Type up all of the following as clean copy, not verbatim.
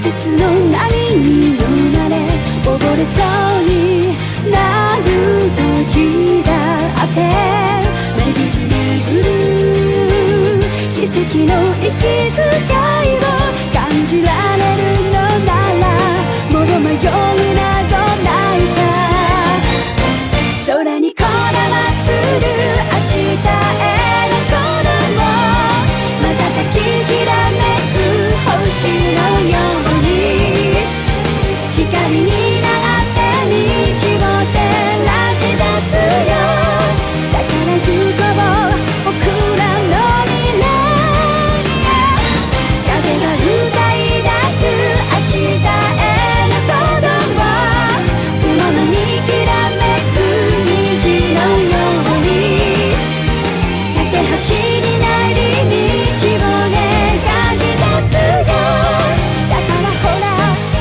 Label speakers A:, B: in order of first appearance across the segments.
A: 節の波に飲まれ溺れそうになる時だって巡り巡る奇跡の息遣いを感じられるのならもう迷いなどないさ空にこだまする明日への鼓動瞬ききらめく星のように光になって道を照らし出すよだから行こう僕らの未来風が歌い出す明日への鼓動雲のにきらめく虹のように架け橋になり道を描き出すよだからほら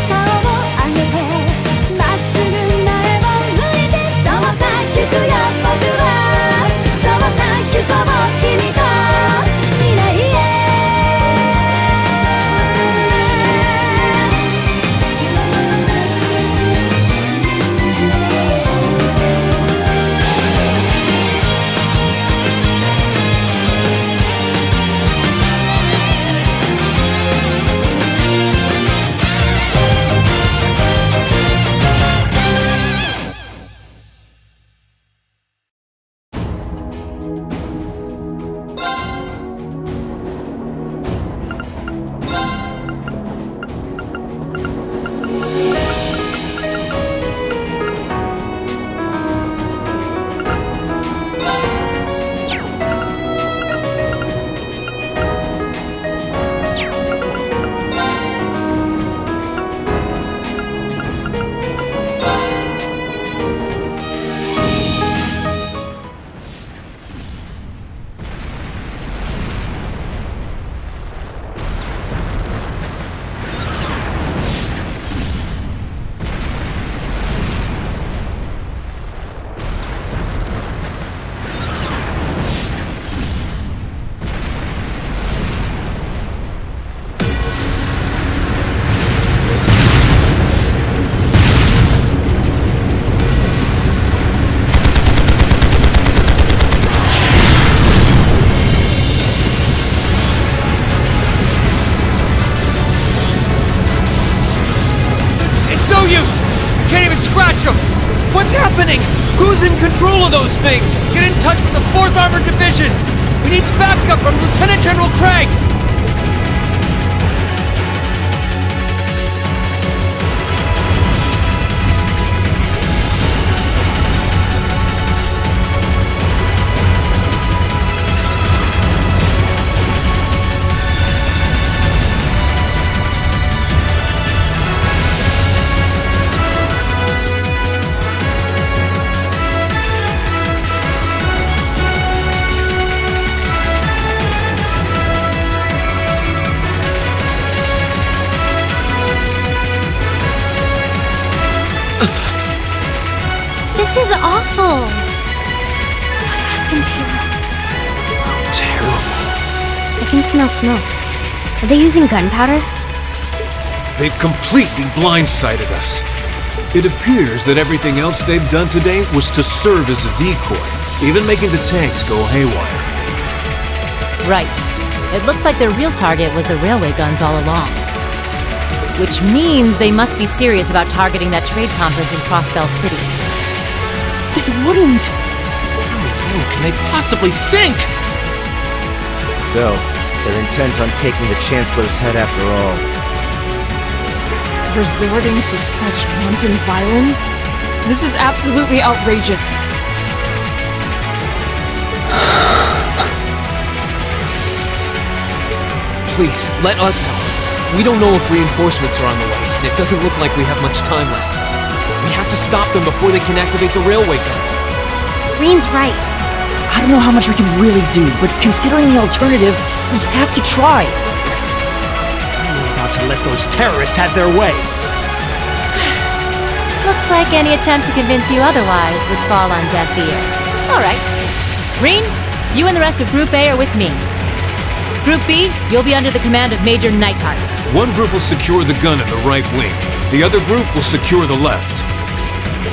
A: 顔を上げてまっすぐ前を向いてそうさ行くよ僕はそうさ行こう君と未来へ
B: What's happening? Who's in control of those things? Get in touch with the 4th Armored Division! We need backup from Lieutenant General Craig!
C: This is awful! What happened here?
B: Oh, terrible.
C: I can smell smoke. Are they using gunpowder?
D: They've completely blindsided us. It appears that everything else they've done today was to serve as a decoy, even making the tanks go haywire.
E: Right. It looks like their real target was the railway guns all along. Which means they must be serious about targeting that trade conference in Crossbell City.
B: They wouldn't! How can they possibly sink?
F: So, they're intent on taking the Chancellor's head after all.
G: Resorting to such wanton violence? This is absolutely outrageous.
B: Please, let us help. We don't know if reinforcements are on the way, and it doesn't look like we have much time left. We have to stop them before they can activate the railway guns.
C: Green's right.
H: I don't know how much we can really do, but considering the alternative, we have to try.
B: Right. We're about to let those terrorists have their way.
E: Looks like any attempt to convince you otherwise would fall on deaf ears. All right. Green, you and the rest of Group A are with me. Group B, you'll be under the command of Major Neidhart.
D: One group will secure the gun in the right wing. The other group will secure the left.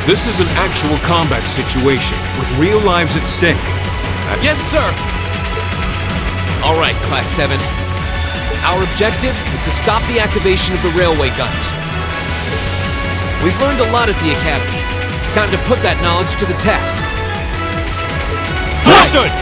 D: This is an actual combat situation, with real lives at stake.
B: Yes, sir! Alright, Class 7. Our objective is to stop the activation of the railway guns. We've learned a lot at the Academy. It's time to put that knowledge to the test. Understood!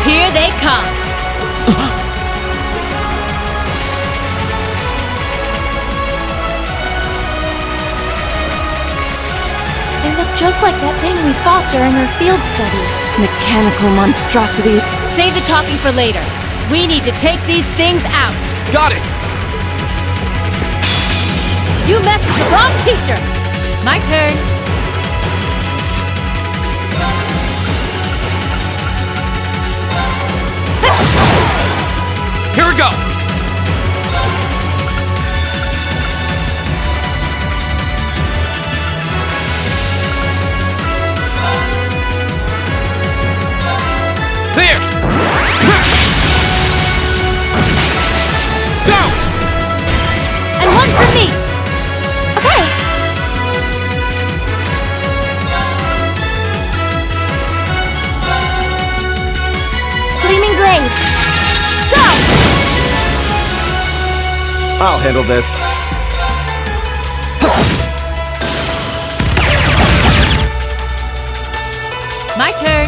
E: Here they come!
A: They look just like that thing we fought during our field study.
G: Mechanical monstrosities.
E: Save the talking for later. We need to take these things out.
B: Got it!
E: You messed with the wrong teacher! My turn.
B: Here we go! There! Go!
A: And one for me! Okay! Gleaming blades! Go!
F: I'll handle this.
E: My turn.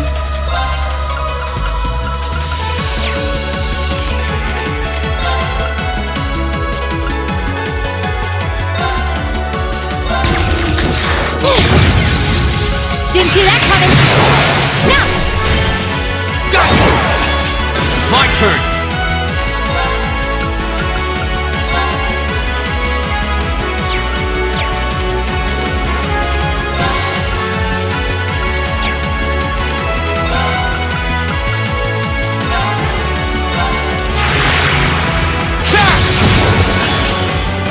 E: Didn't see that coming! Now!
B: Got it! My turn!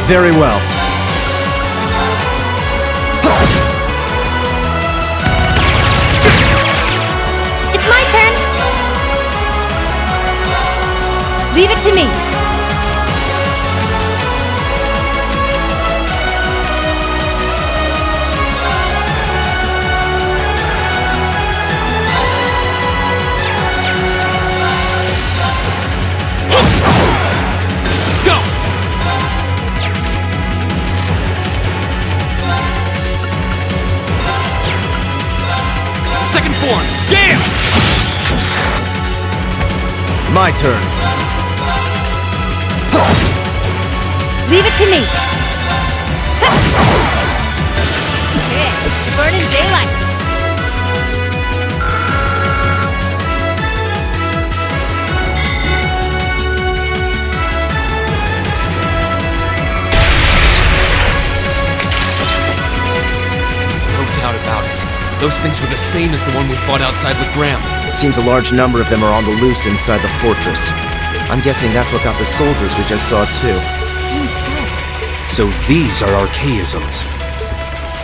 F: Very well.
A: It's my turn! Leave it to me!
B: Go! Second form, Gale!
F: My turn.
A: Leave it to me!
E: Okay, burning daylight.
B: No doubt about it. Those things were the same as the one we fought outside Legram.
F: It seems a large number of them are on the loose inside the fortress. I'm guessing that's what got the soldiers we just saw too.
A: Seems so.
D: So these are archaisms.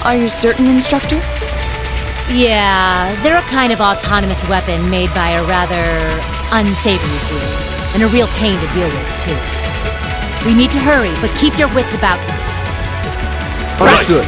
G: Are you certain, Instructor?
E: Yeah, they're a kind of autonomous weapon made by a rather unsavory group. And a real pain to deal with, too. We need to hurry, but keep your wits about you.
F: Understood.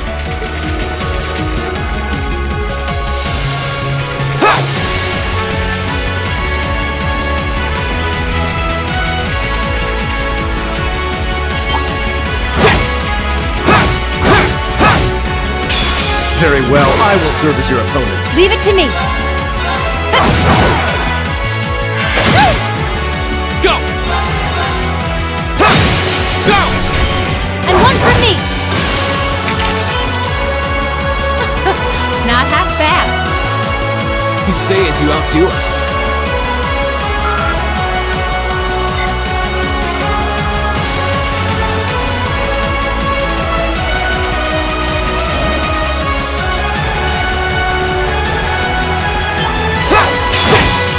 F: Very well, I will serve as your opponent.
E: Leave it to me.
B: Go! Go!
E: And one for me. Not half bad.
B: You say as you outdo us.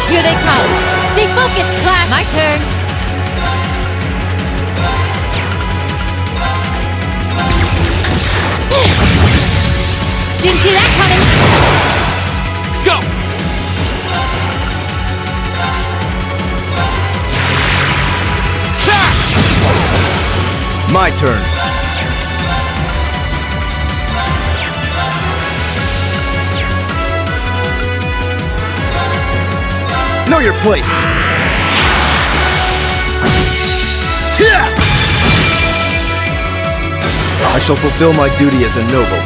E: Here they come. Stay focused, class. My turn. Didn't see that coming.
B: Go!
F: My turn. Know your place. I shall fulfill my duty as a noble.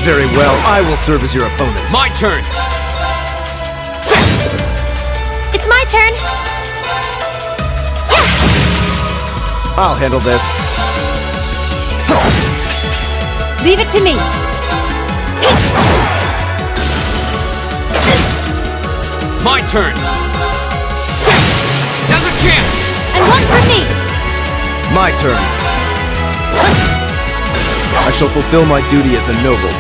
F: Very well, I will serve as your opponent.
B: My turn!
E: It's my turn.
F: I'll handle this.
E: Leave it to me.
B: My turn! Now's a chance!
E: And one for me.
F: My turn. I shall fulfill my duty as a noble.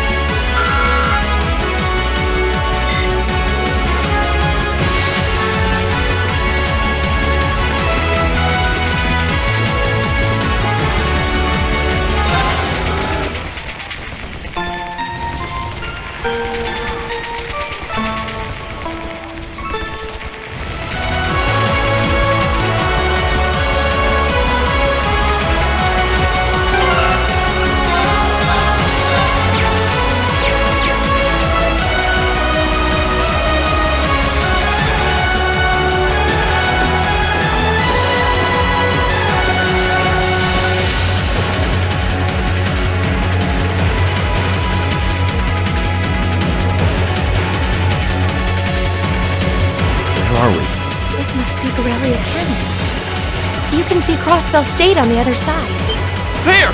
A: This must be Corellia Canyon. You can see Crossbell State on the other side.
B: There!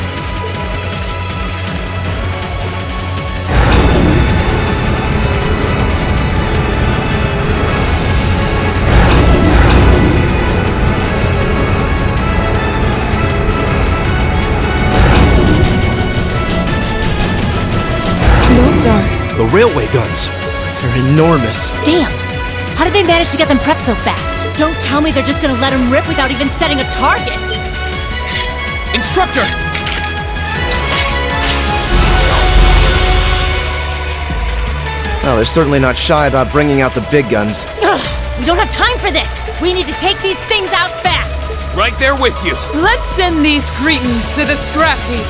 H: Those are...
F: The railway guns. They're enormous.
E: Damn. How did they manage to get them prepped so fast? Don't tell me they're just gonna let them rip without even setting a target.
B: Instructor!
F: Well, they're certainly not shy about bringing out the big guns.
E: Ugh, we don't have time for this. We need to take these things out fast.
B: Right there with you.
G: Let's send these cretins to the scrap heap.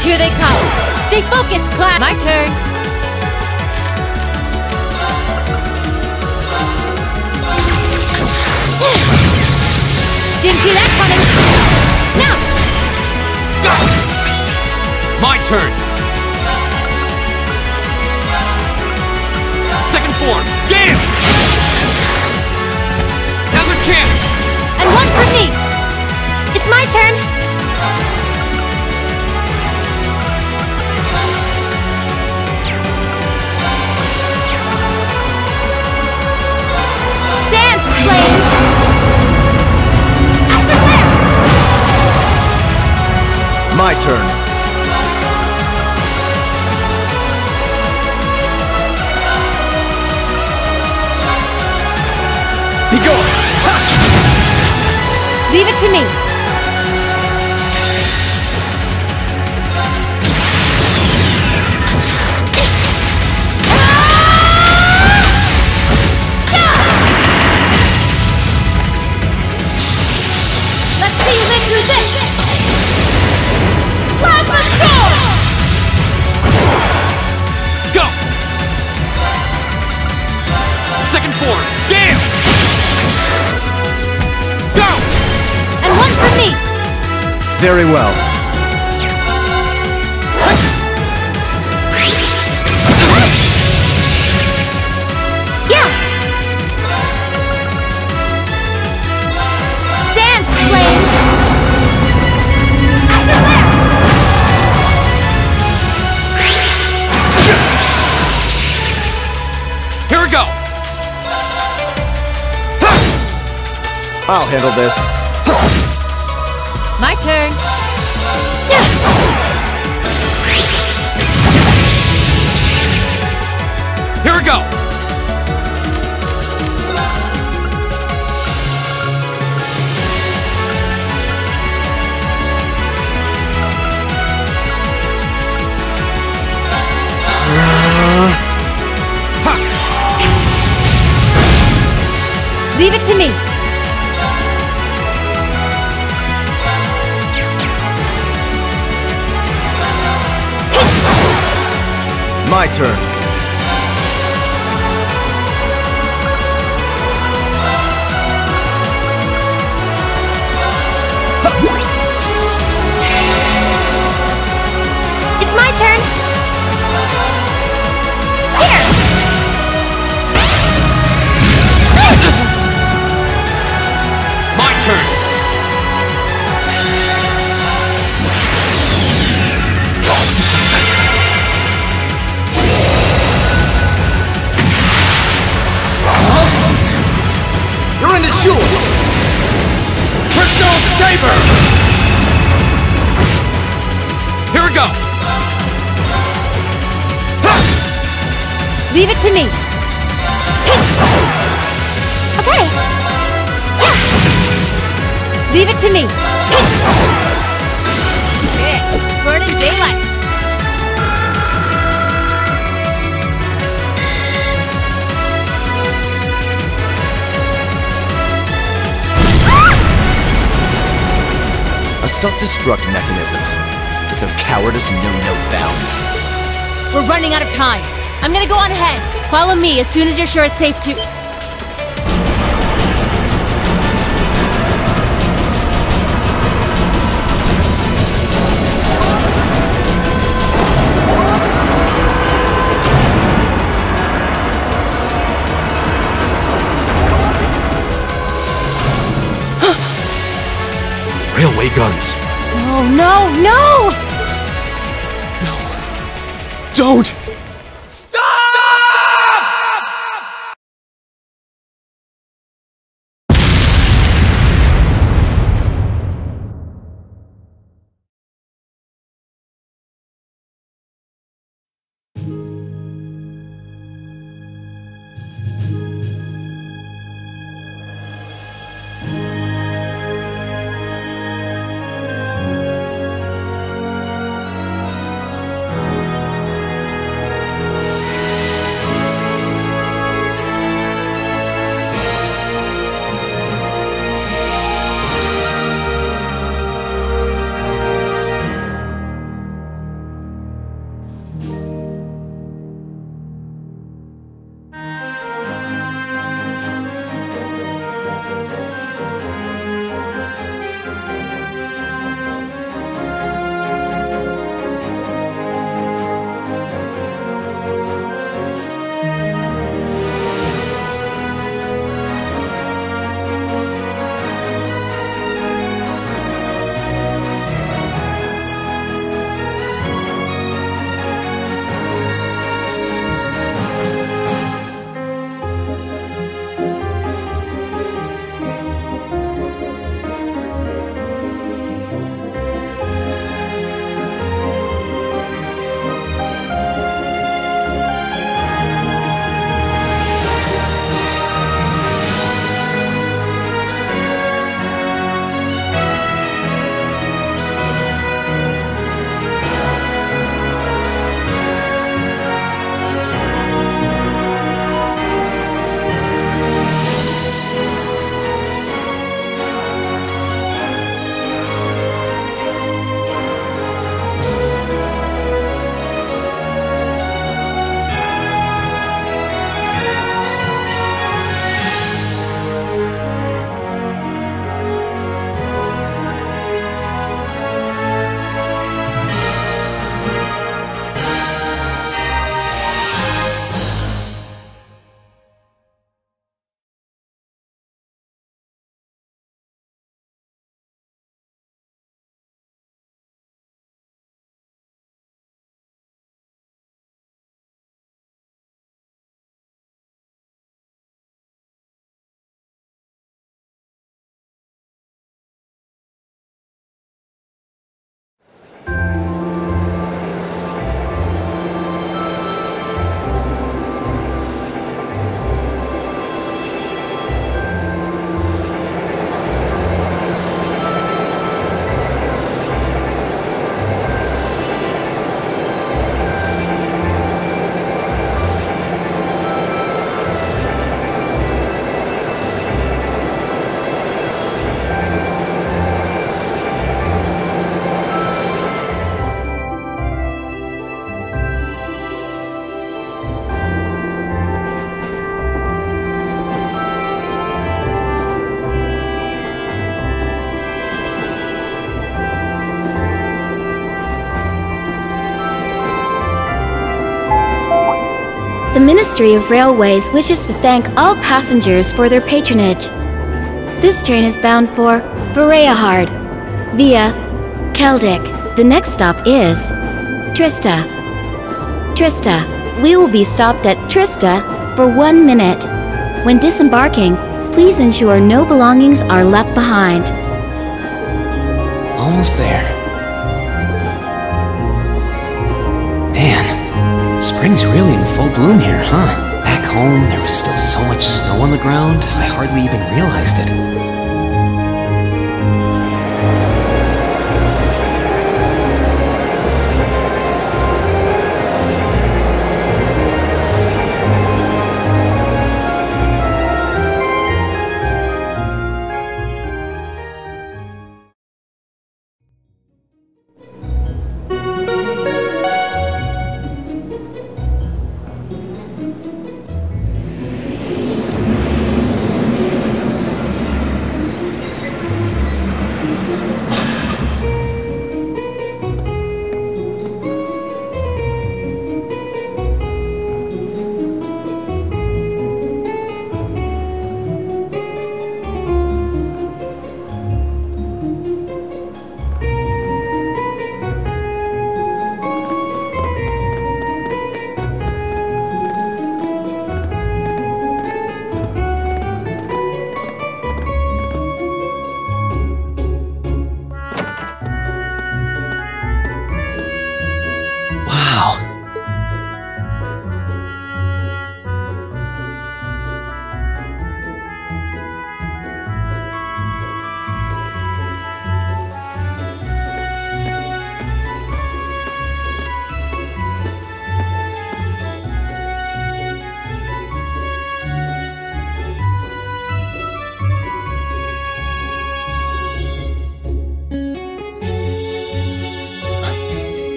E: Here they come. Stay focused, class. My turn. Didn't see that coming. Now.
B: Go! My turn. Second form. Get him! Now's a chance.
E: And one for me. It's my turn. Dance, flames.
F: My turn. Be gone!
E: Leave it to me.
B: second form! Gale! Go!
E: And one for me!
F: Very well.
E: Yeah! Dance, flames! Astral flare!
B: Here we go!
F: I'll handle this.
E: My turn.
B: Here we go!
E: Leave it to me.
F: My turn.
E: It's my turn. Here.
B: My turn!
F: You're in the shore! Crystal Saber!
B: Here we go!
E: Leave it to me. Okay. Leave it to me. Yeah, burning daylight.
F: A self-destruct mechanism. Is their cowardice know no bounds?
E: We're running out of time. I'm gonna go on ahead. Follow me as soon as you're sure it's safe to...
D: Railway guns.
E: No, no, no!
D: Don't!
A: Ministry of Railways wishes to thank all passengers for their patronage. This train is bound for Bereahard via Keldic. The next stop is Trista. Trista. We will be stopped at Trista for 1 minute. When disembarking, please ensure no belongings are left behind.
I: Almost there. Man, spring's really in full bloom here, huh? Back home, there was still so much snow on the ground, I hardly even realized it.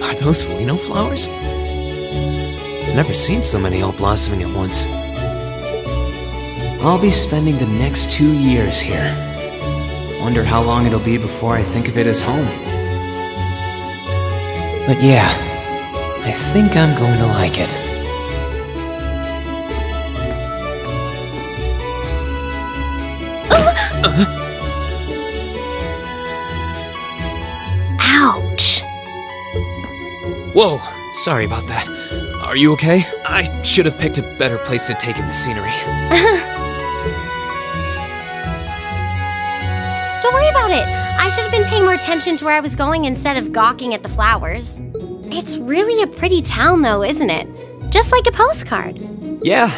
I: Are those lino flowers? Never seen so many all blossoming at once. I'll be spending the next 2 years here. Wonder how long it'll be before I think of it as home. But yeah, I think I'm going to like it.
A: Ouch!
B: Whoa, sorry about that. Are you okay? I should have picked a better place to take in the scenery.
J: Don't worry about it. I should have been paying more attention to where I was going instead of gawking at the flowers. It's really a pretty town though, isn't it? Just like a postcard.
B: Yeah,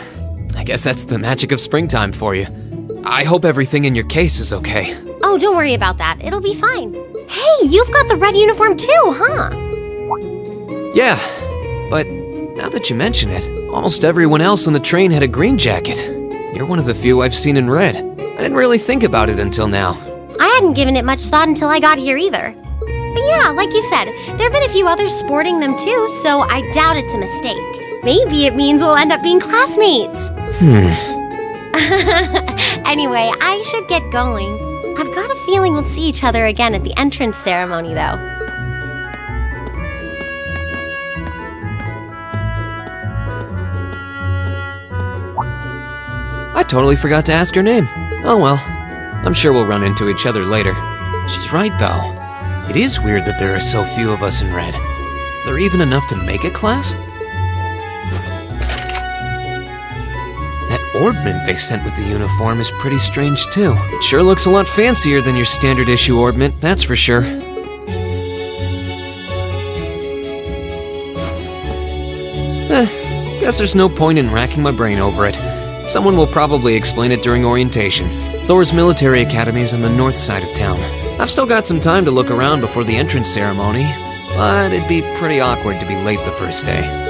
B: I guess that's the magic of springtime for you. I hope everything in your case is okay.
J: Oh, don't worry about that. It'll be fine. Hey, you've got the red uniform too, huh?
B: Yeah, but now that you mention it, almost everyone else on the train had a green jacket. You're one of the few I've seen in red. I didn't really think about it until now.
J: I hadn't given it much thought until I got here either. But yeah, like you said, there have been a few others sporting them too, so I doubt it's a mistake. Maybe it means we'll end up being classmates. Anyway, I should get going. I've got a feeling we'll see each other again at the entrance ceremony though.
B: I totally forgot to ask her name. Oh well, I'm sure we'll run into each other later. She's right though. It is weird that there are so few of us in red. There even enough to make a class? That orbment they sent with the uniform is pretty strange too. It sure looks a lot fancier than your standard issue orbment, that's for sure. Guess there's no point in racking my brain over it. Someone will probably explain it during orientation. Thor's military academy is on the north side of town. I've still got some time to look around before the entrance ceremony, but it'd be pretty awkward to be late the first day.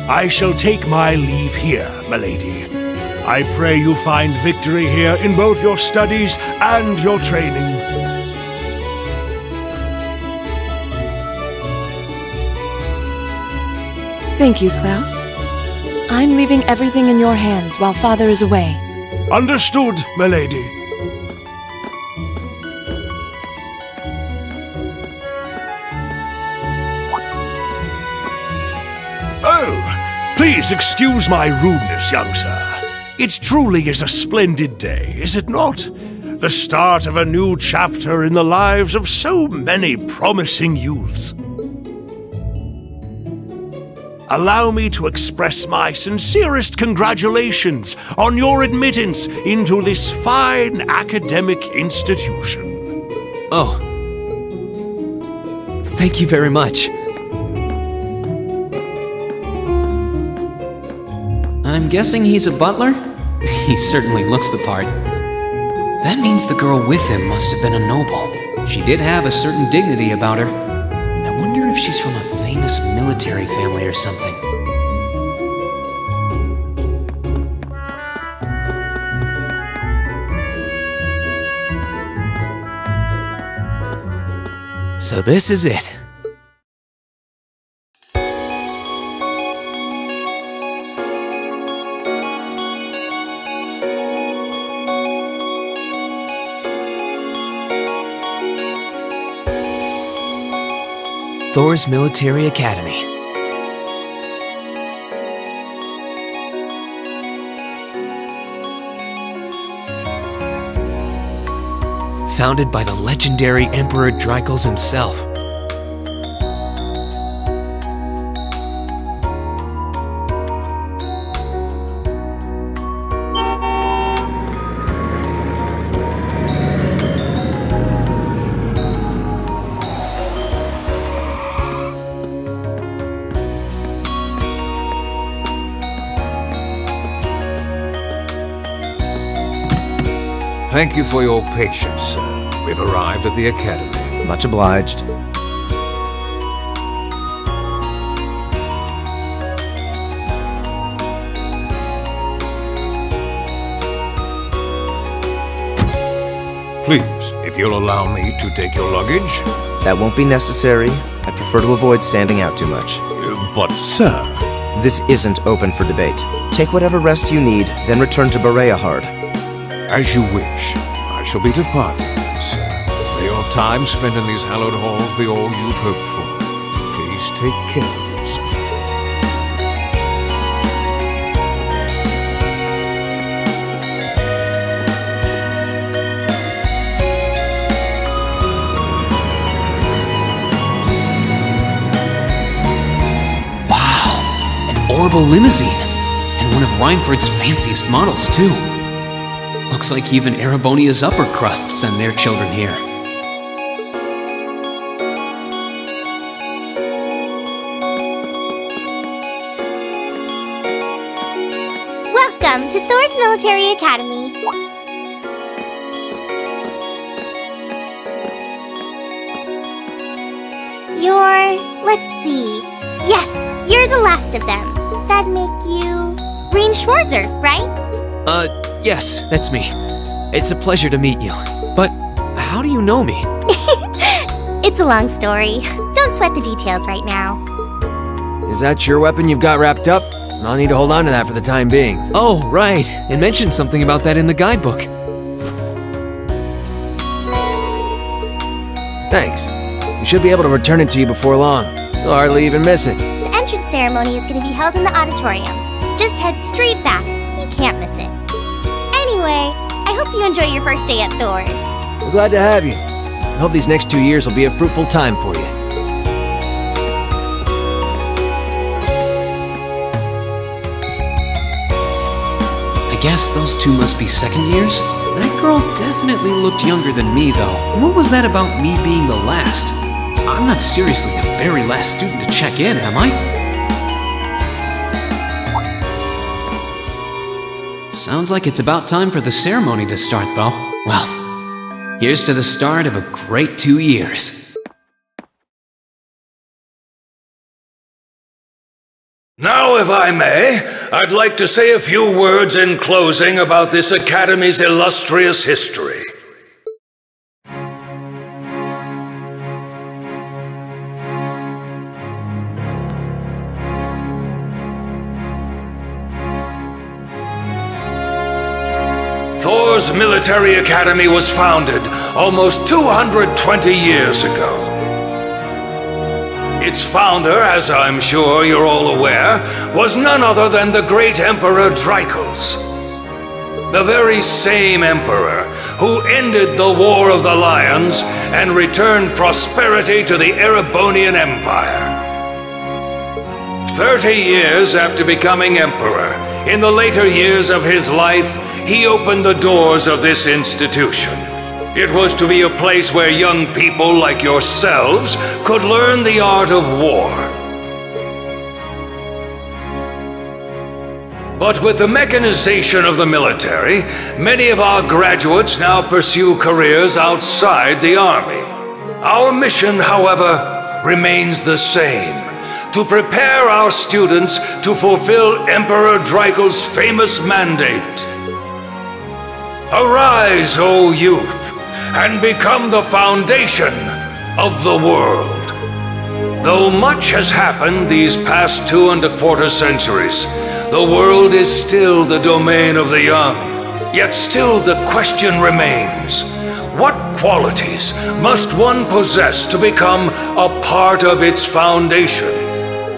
K: I shall take my leave here, milady. I pray you find victory here in both your studies and your training.
G: Thank you, Klaus. I'm leaving everything in your hands while Father is away.
K: Understood, milady. Oh, please excuse my rudeness, young sir. It truly is a splendid day, is it not? The start of a new chapter in the lives of so many promising youths. Allow me to express my sincerest congratulations on your admittance into this fine academic institution.
B: Oh. Thank you very much. I'm guessing he's a butler? He certainly looks the part. That means the girl with him must have been a noble. She did have a certain dignity about her. I wonder if she's from a famous military family or something. So this is it. Thor's Military Academy. Founded by the legendary Emperor Dreikels himself.
D: Thank you for your patience, sir. We've arrived at the Academy.
F: Much obliged.
D: Please, if you'll allow me to take your luggage.
F: That won't be necessary. I prefer to avoid standing out too much.
D: But, sir...
F: This isn't open for debate. Take whatever rest you need, then return to Bereahard.
D: As you wish. I shall be departing, sir. May your time spent in these hallowed halls be all you've hoped for. Please take care of yourself.
B: Wow, an orbital limousine, and one of Reinford's fanciest models too. Looks like even Erebonia's upper crust send their children here.
J: Welcome to Thor's Military Academy. Let's see. Yes, you're the last of them. That'd make you... Green Schwarzer, right?
B: Yes, that's me. It's a pleasure to meet you. But how do you know me?
J: It's a long story. Don't sweat the details right now.
L: Is that your weapon you've got wrapped up? I'll need to hold on to that for the time being.
B: Oh, right. It mentioned something about that in the guidebook.
L: Thanks. We should be able to return it to you before long. You'll hardly even miss it.
J: The entrance ceremony is going to be held in the auditorium. Just head straight back. You can't miss it. Anyway, I hope you enjoy your first day at Thor's.
L: We're glad to have you. I hope these next 2 years will be a fruitful time for you.
B: I guess those two must be second years? That girl definitely looked younger than me, though. What was that about me being the last? I'm not seriously the very last student to check in, am I? Sounds like it's about time for the ceremony to start, though. Well, here's to the start of a great 2 years.
K: Now, if I may, I'd like to say a few words in closing about this Academy's illustrious history. Thor's Military Academy was founded almost 220 years ago. Its founder, as I'm sure you're all aware, was none other than the great Emperor Drykos. The very same emperor who ended the War of the Lions and returned prosperity to the Erebonian Empire. 30 years after becoming emperor, in the later years of his life, he opened the doors of this institution. It was to be a place where young people like yourselves could learn the art of war. But with the mechanization of the military, many of our graduates now pursue careers outside the army. Our mission, however, remains the same: to prepare our students to fulfill Emperor Drykos' famous mandate. Arise, O youth, and become the foundation of the world. Though much has happened these past 2¼ centuries, the world is still the domain of the young. Yet still the question remains: what qualities must one possess to become a part of its foundation?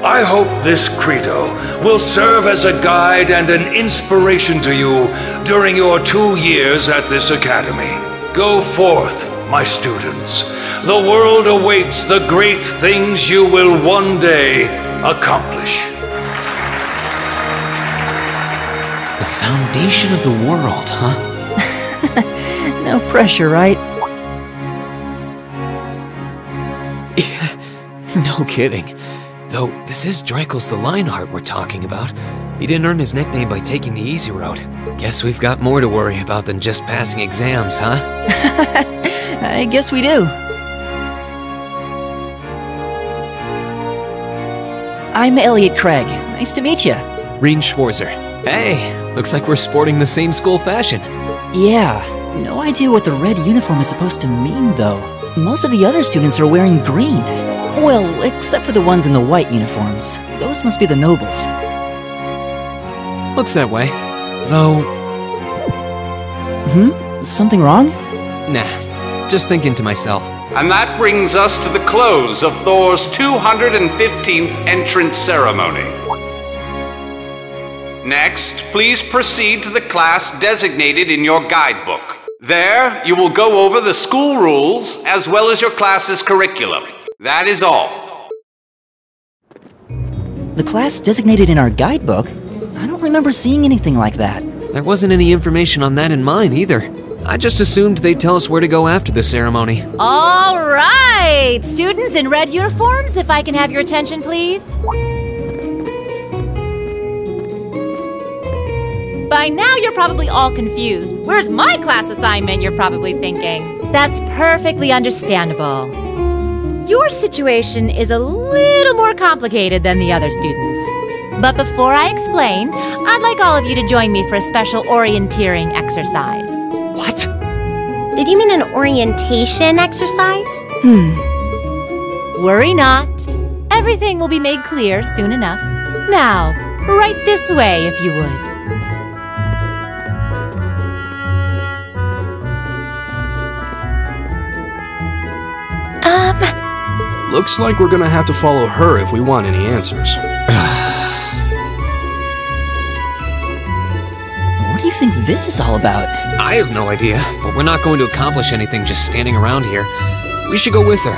K: I hope this credo will serve as a guide and an inspiration to you during your 2 years at this academy. Go forth, my students. The world awaits the great things you will one day accomplish.
I: The foundation of the world, huh?
H: No pressure, right?
B: No kidding. Though, this is Drykos the Lionheart we're talking about. He didn't earn his nickname by taking the easy road. Guess we've got more to worry about than just passing exams, huh?
H: I guess we do. I'm Elliot Craig. Nice to meet you.
B: Reen Schwarzer. Hey, looks like we're sporting the same school fashion.
H: Yeah, no idea what the red uniform is supposed to mean, though. Most of the other students are wearing green. Well, except for the ones in the white uniforms. Those must be the nobles.
B: Looks that way. Though...
H: Something wrong?
B: Nah, just thinking to myself.
M: And that brings us to the close of Thor's 215th entrance ceremony. Next, please proceed to the class designated in your guidebook. There, you will go over the school rules as well as your class's curriculum. That is all.
H: The class designated in our guidebook? I don't remember seeing anything like that.
B: There wasn't any information on that in mine either. I just assumed they'd tell us where to go after the ceremony.
E: All right! Students in red uniforms, if I can have your attention, please. By now, you're probably all confused. Where's my class assignment, you're probably thinking. That's perfectly understandable. Your situation is a little more complicated than the other students. But before I explain, I'd like all of you to join me for a special orienteering exercise.
B: What?
J: Did you mean an orientation exercise?
E: Worry not. Everything will be made clear soon enough. Now, right this way if you would.
N: Looks like we're gonna have to follow her if we want any answers.
H: What do you think this is all about?
B: I have no idea, but we're not going to accomplish anything just standing around here. We should go with her.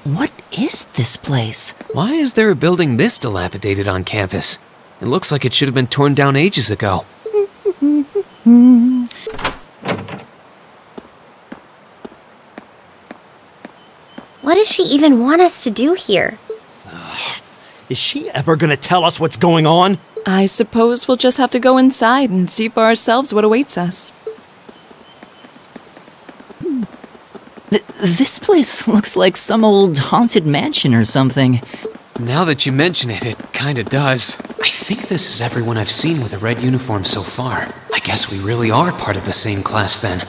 H: What is this place?
B: Why is there a building this dilapidated on campus? It looks like it should have been torn down ages ago.
J: What does she even want us to do here?
O: Is she ever gonna tell us what's going on?
G: I suppose we'll just have to go inside and see for ourselves what awaits us.
H: This place looks like some old haunted mansion or something.
B: Now that you mention it, it kinda does. I think this is everyone I've seen with a red uniform so far. I guess we really are part of the same class then.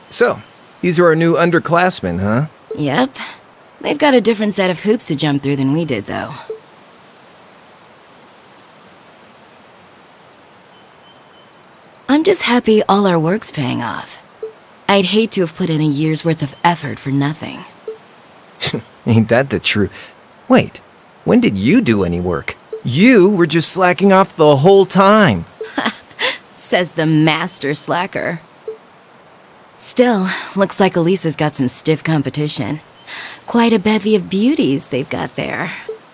F: So, these are our new underclassmen, huh?
P: Yep. They've got a different set of hoops to jump through than we did, though. I'm just happy all our work's paying off. I'd hate to have put in a year's worth of effort for nothing.
F: Ain't that the truth? Wait, when did you do any work? You were just slacking off the whole time.
P: Says the master slacker. Still, looks like Elisa's got some stiff competition. Quite a bevy of beauties they've got there.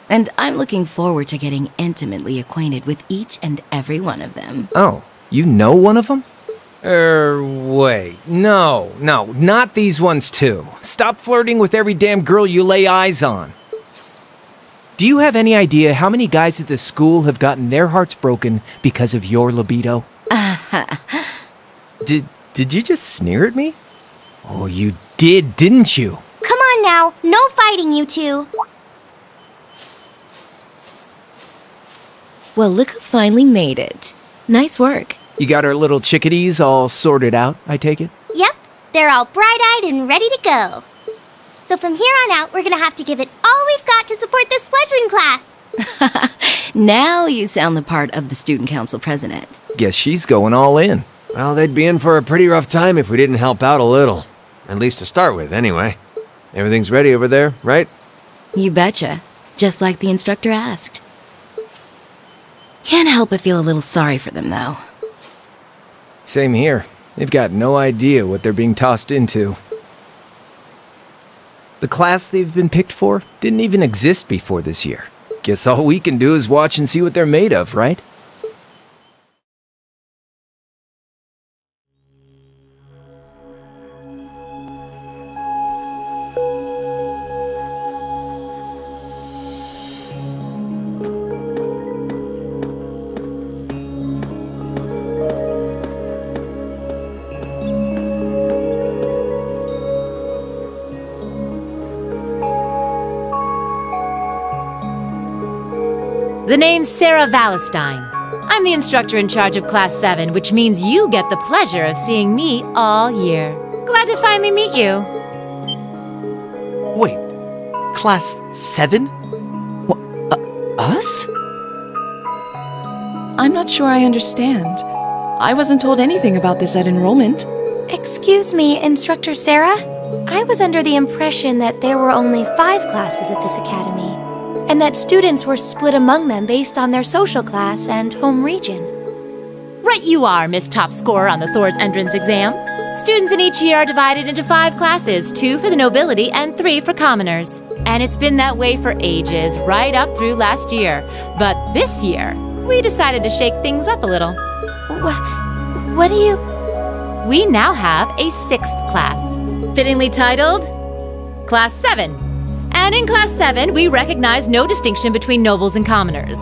P: And I'm looking forward to getting intimately acquainted with each and every one of them.
F: Oh, you know one of them? Wait. No, not these ones too. Stop flirting with every damn girl you lay eyes on. Do you have any idea how many guys at this school have gotten their hearts broken because of your libido? Did you just sneer at me? Oh, you did, didn't you?
J: Come on now, no fighting, you two.
P: Well, look who finally made it. Nice work.
F: You got our little chickadees all sorted out, I take it?
J: Yep, they're all bright-eyed and ready to go. So from here on out, we're gonna have to give it all we've got to support this fledgling class.
P: Now you sound the part of the student council president.
F: Guess she's going all in.
L: Well, they'd be in for a pretty rough time if we didn't help out a little. At least to start with, anyway. Everything's ready over there, right?
P: You betcha. Just like the instructor asked. Can't help but feel a little sorry for them, though.
F: Same here. They've got no idea what they're being tossed into. The class they've been picked for didn't even exist before this year. Guess all we can do is watch and see what they're made of, right?
E: The name's Sarah Valestine. I'm the instructor in charge of Class 7, which means you get the pleasure of seeing me all year. Glad to finally meet you.
O: Wait, Class 7?
H: Us?
G: I'm not sure I understand. I wasn't told anything about this at enrollment.
A: Excuse me, Instructor Sarah? I was under the impression that there were only 5 classes at this academy, and that students were split among them based on their social class and home region.
E: Right you are, Miss Top Scorer on the Thor's entrance exam. Students in each year are divided into 5 classes, 2 for the nobility and 3 for commoners. And it's been that way for ages, right up through last year. But this year, we decided to shake things up a little.
A: What do you...
E: We now have a 6th class, fittingly titled Class 7. And in Class 7, we recognize no distinction between nobles and commoners.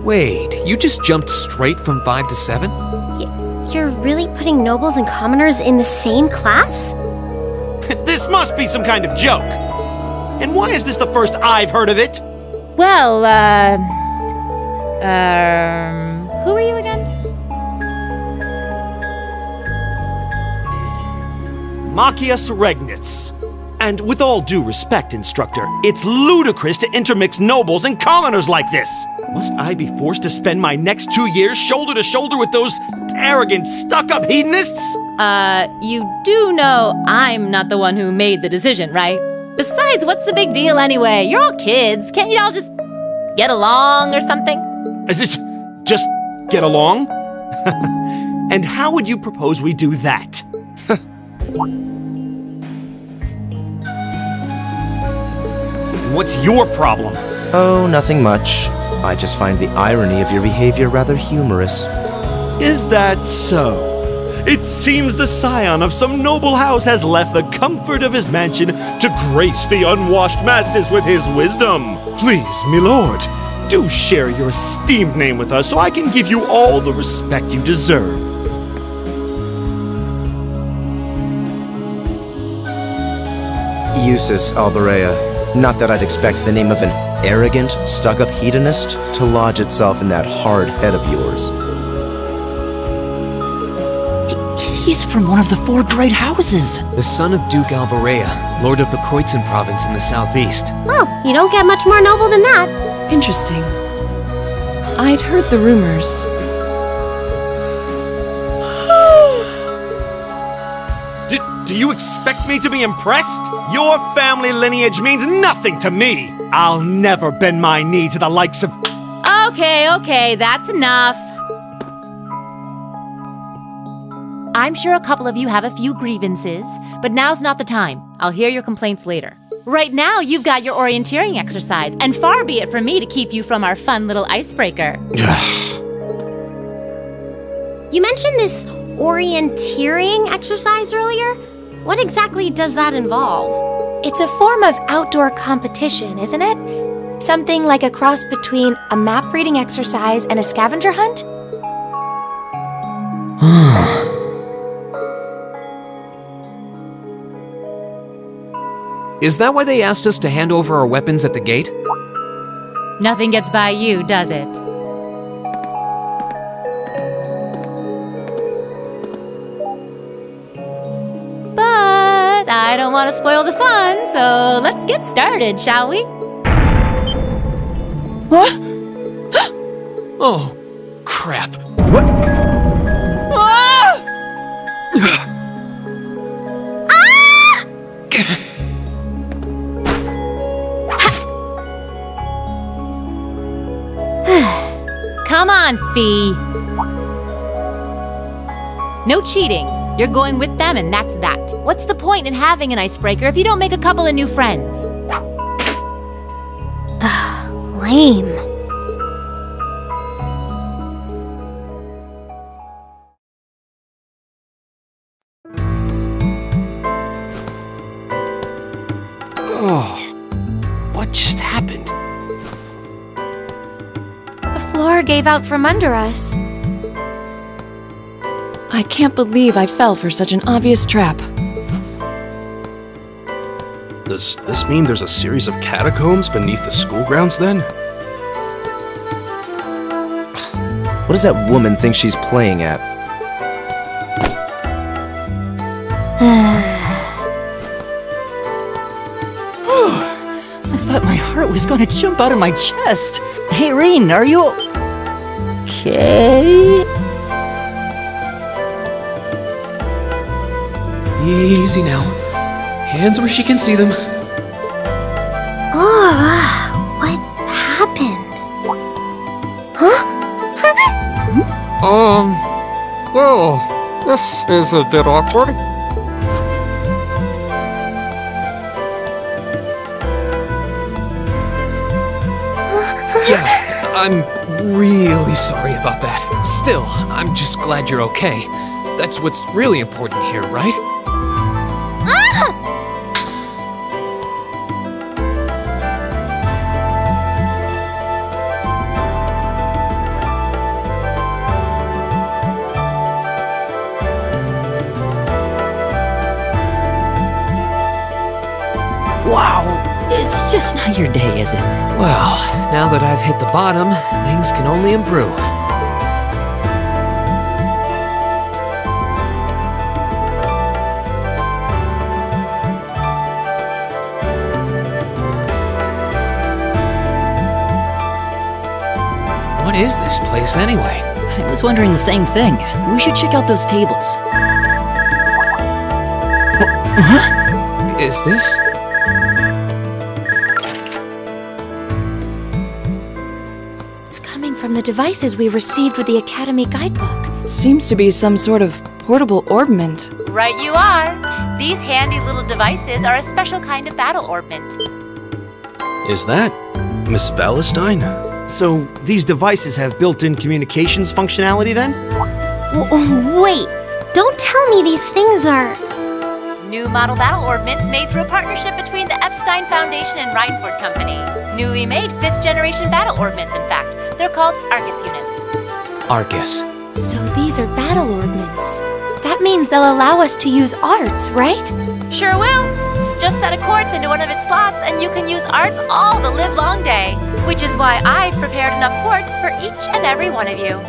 B: Wait, you just jumped straight from 5 to 7?
J: You're really putting nobles and commoners in the same class?
O: This must be some kind of joke. And why is this the first I've heard of it?
E: Well, who are you again?
O: Machias Regnitz. And with all due respect, Instructor, it's ludicrous to intermix nobles and commoners like this. Must I be forced to spend my next 2 years shoulder to shoulder with those arrogant, stuck-up hedonists?
E: You do know I'm not the one who made the decision, right? Besides, what's the big deal anyway? You're all kids. Can't you all just get along or something?
O: Just get along? And how would you propose we do that? What's your problem?
Q: Oh, nothing much. I just find the irony of your behavior rather humorous.
O: Is that so? It seems the scion of some noble house has left the comfort of his mansion to grace the unwashed masses with his wisdom. Please, milord, do share your esteemed name with us so I can give you all the respect you deserve.
Q: Usus Alberea. Not that I'd expect the name of an arrogant, stuck-up hedonist to lodge itself in that hard head of yours.
H: He's from one of the 4 great houses.
B: The son of Duke Alberea, lord of the Kreutzen province in the southeast.
J: Well, you don't get much more noble than that.
G: Interesting. I'd heard the rumors.
O: Do you expect me to be impressed? Your family lineage means nothing to me. I'll never bend my knee to the likes of...
E: Okay, that's enough. I'm sure a couple of you have a few grievances, but now's not the time. I'll hear your complaints later. Right now, you've got your orienteering exercise, and far be it from me to keep you from our fun little icebreaker.
J: You mentioned this orienteering exercise earlier. What exactly does that involve?
R: It's a form of outdoor competition, isn't it? Something like a cross between a map-reading exercise and a scavenger hunt?
B: Is that why they asked us to hand over our weapons at the gate?
E: Nothing gets by you, does it? But I don't want to spoil the fun, so let's get started, shall we?
H: What?
B: Oh, crap.
H: What?
E: Come on, Fee. No cheating. You're going with them and that's that. What's the point in having an icebreaker if you don't make a couple of new friends?
R: Lame.
N: What just happened?
R: The floor gave out from under us.
G: I can't believe I fell for such an obvious trap.
N: Does this mean there's a series of catacombs beneath the school grounds then?
Q: What does that woman think she's playing at?
H: I thought my heart was going to jump out of my chest. Hey, Reen, are you okay?
B: Easy now. Hands where she can see them.
J: What happened? Huh?
S: Well, this is a bit awkward.
B: Yeah, I'm really sorry about that. Still, I'm just glad you're okay. That's what's really important here, right?
H: Wow, it's just not your day, is it?
B: Well, now that I've hit the bottom, things can only improve. What is this place anyway?
H: I was wondering the same thing. We should check out those tables.
B: Huh? Is this?
R: It's coming from the devices we received with the Academy guidebook.
G: Seems to be some sort of portable orbment.
E: Right you are. These handy little devices are a special kind of battle orbment.
N: Is that Miss Valentine?
O: So, these devices have built-in communications functionality then?
J: Wait, don't tell me these things are...
E: New model battle orbments made through a partnership between the Epstein Foundation and Reinford Company. Newly made 5th generation battle orbments, in fact. They're called Arcus units.
F: Arcus.
R: So these are battle orbments. That means they'll allow us to use arts, right?
E: Sure will. Just set a quartz into one of its slots and you can use arts all the livelong day. Which is why I've prepared enough quartz for each and every one of you.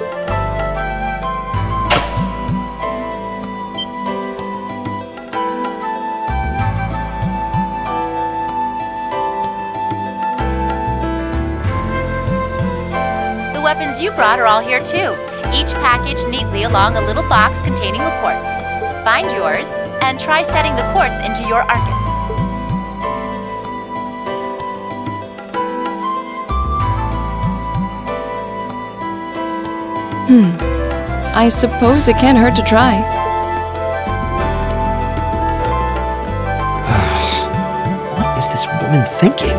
E: The weapons you brought are all here too, each packaged neatly along a little box containing a quartz. Find yours, and try setting the quartz into your Arcus.
G: I suppose it can't hurt to try.
O: What is this woman thinking?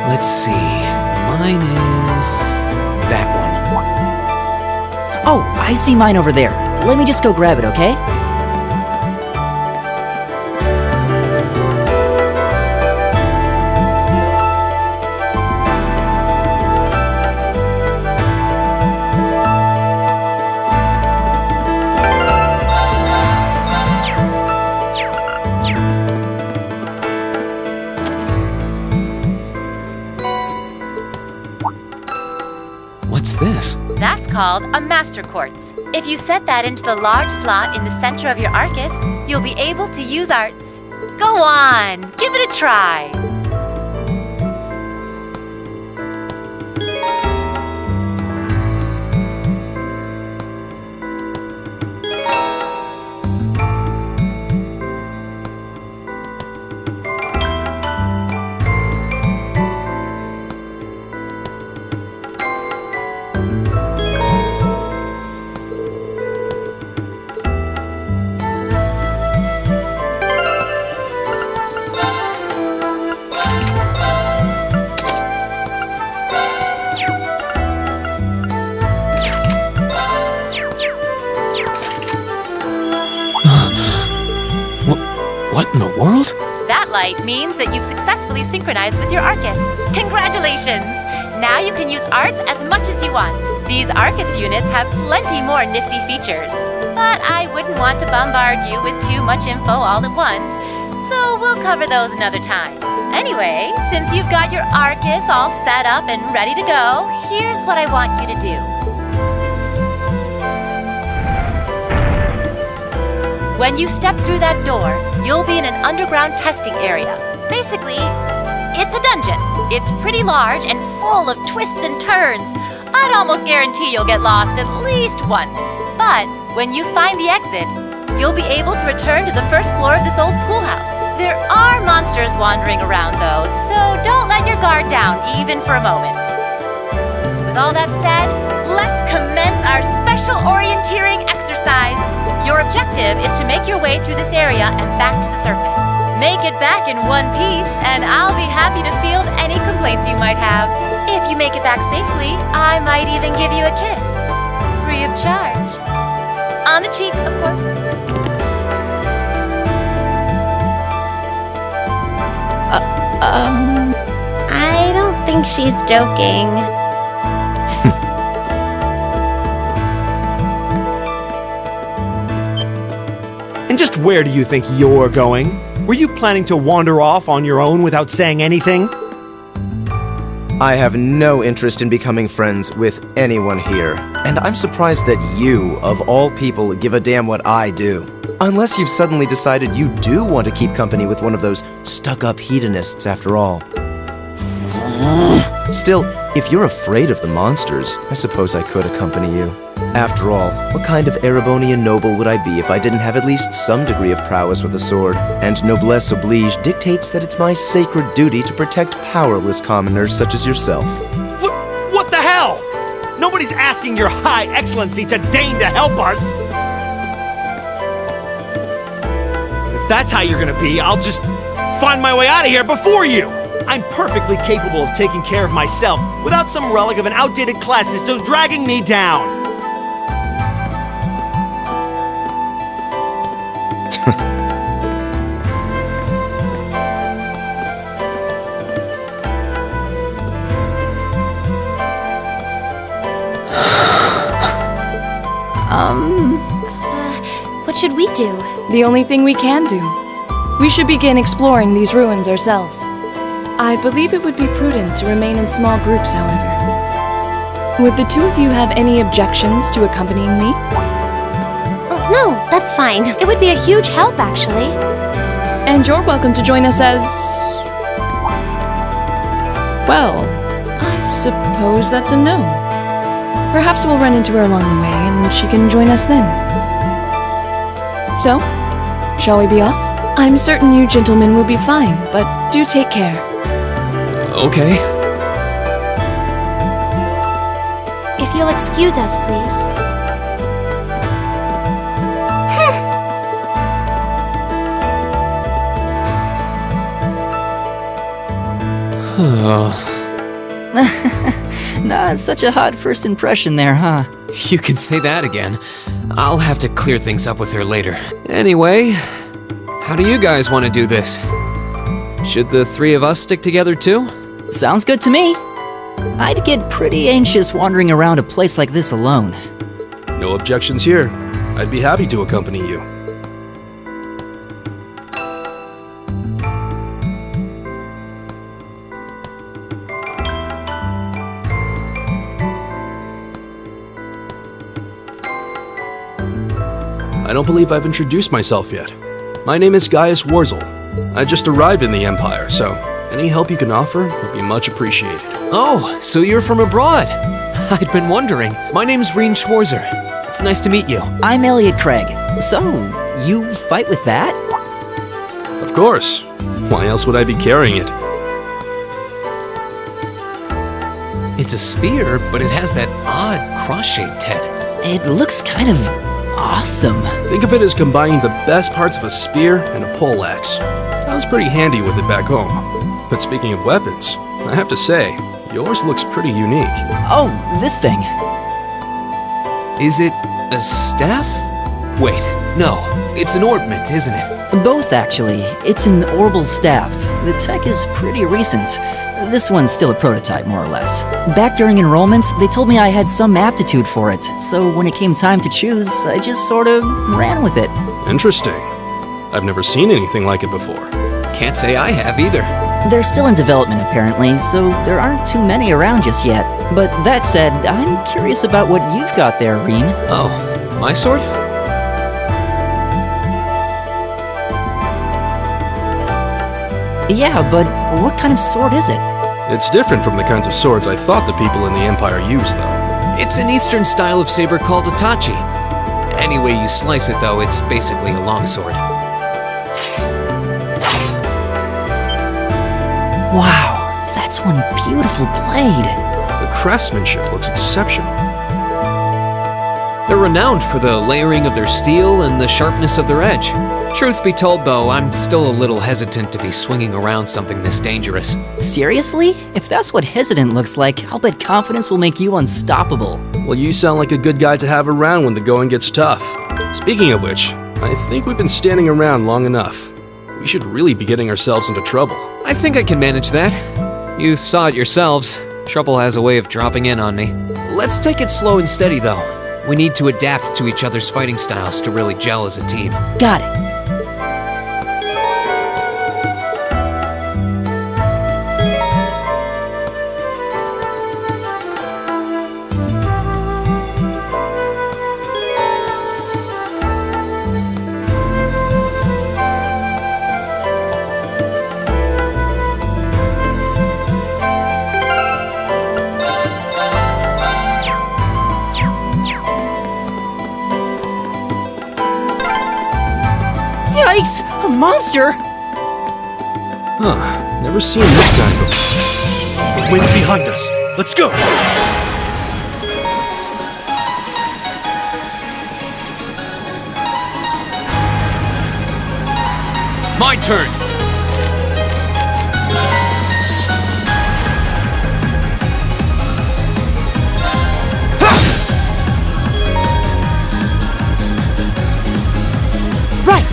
F: Let's see. Mine is... that one.
H: Oh, I see mine over there. Let me just go grab it, okay?
F: What's this?
E: That's called a master quartz. If you set that into the large slot in the center of your Arcus, you'll be able to use arts. Go on, give it a try.
F: What in the world?
E: That light means that you've successfully synchronized with your Arcus. Congratulations! Now you can use arts as much as you want. These Arcus units have plenty more nifty features. But I wouldn't want to bombard you with too much info all at once, so we'll cover those another time. Anyway, since you've got your Arcus all set up and ready to go, here's what I want you to do. When you step through that door, you'll be in an underground testing area. Basically, it's a dungeon. It's pretty large and full of twists and turns. I'd almost guarantee you'll get lost at least once. But when you find the exit, you'll be able to return to the first floor of this old schoolhouse. There are monsters wandering around though, so don't let your guard down even for a moment. With all that said, let's commence our special orienteering exercise. Your objective is to make your way through this area and back to the surface. Make it back in one piece, and I'll be happy to field any complaints you might have. If you make it back safely, I might even give you a kiss. Free of charge. On the cheek, of course.
J: I don't think she's joking.
O: And just where do you think you're going? Were you planning to wander off on your own without saying anything?
Q: I have no interest in becoming friends with anyone here, and I'm surprised that you, of all people, give a damn what I do. Unless you've suddenly decided you do want to keep company with one of those stuck-up hedonists after all. Still, if you're afraid of the monsters, I suppose I could accompany you. After all, what kind of Erebonian noble would I be if I didn't have at least some degree of prowess with a sword? And noblesse oblige dictates that it's my sacred duty to protect powerless commoners such as yourself.
O: What the hell? Nobody's asking your High Excellency to deign to help us! If that's how you're gonna be, I'll just find my way out of here before you! I'm perfectly capable of taking care of myself without some relic of an outdated class system dragging me down!
R: What should we do?
G: The only thing we can do. We should begin exploring these ruins ourselves. I believe it would be prudent to remain in small groups, however. Would the two of you have any objections to accompanying me?
R: No, that's fine. It would be a huge help, actually.
G: And you're welcome to join us as... well, I suppose that's a no. Perhaps we'll run into her along the way and she can join us then. So, shall we be off? I'm certain you gentlemen will be fine, but do take care.
B: Okay.
R: If you'll excuse us, please.
H: Not such a hot first impression there, huh?
B: You can say that again. I'll have to clear things up with her later. Anyway, how do you guys want to do this? Should the three of us stick together too?
H: Sounds good to me. I'd get pretty anxious wandering around a place like this alone.
N: No objections here. I'd be happy to accompany you. I don't believe I've introduced myself yet. My name is Gaius Warzel. I just arrived in the Empire, so any help you can offer would be much appreciated.
B: Oh, so you're from abroad. I'd been wondering. My name's Reen Schwarzer. It's nice to meet you.
H: I'm Elliot Craig. So, you fight with that?
N: Of course. Why else would I be carrying it?
B: It's a spear, but it has that odd cross-shaped head.
H: It looks kind of awesome.
N: Think of it as combining the best parts of a spear and a poleaxe. I was pretty handy with it back home. But speaking of weapons, I have to say, yours looks pretty unique.
H: Oh, this thing.
B: Is it a staff? Wait, no. It's an ornament, isn't it?
H: Both, actually. It's an orbal staff. The tech is pretty recent. This one's still a prototype, more or less. Back during enrollment, they told me I had some aptitude for it, so when it came time to choose, I just sort of ran with it.
N: Interesting. I've never seen anything like it before.
B: Can't say I have either.
H: They're still in development, apparently, so there aren't too many around just yet. But that said, I'm curious about what you've got there, Reen.
B: Oh, my sword?
H: Yeah, but what kind of sword is it?
N: It's different from the kinds of swords I thought the people in the Empire used, though.
B: It's an Eastern style of saber called a tachi. Any way you slice it, though, it's basically a longsword.
H: Wow, that's one beautiful blade.
N: The craftsmanship looks exceptional.
B: They're renowned for the layering of their steel and the sharpness of their edge. Truth be told, though, I'm still a little hesitant to be swinging around something this dangerous.
H: Seriously? If that's what hesitant looks like, I'll bet confidence will make you unstoppable.
N: Well, you sound like a good guy to have around when the going gets tough. Speaking of which, I think we've been standing around long enough. We should really be getting ourselves into trouble.
B: I think I can manage that. You saw it yourselves. Trouble has a way of dropping in on me. Let's take it slow and steady, though. We need to adapt to each other's fighting styles to really gel as a team.
H: Got it.
O: monster?
N: Huh, never seen this guy before.
D: The wind's behind us. Let's go!
B: My turn!
O: Right!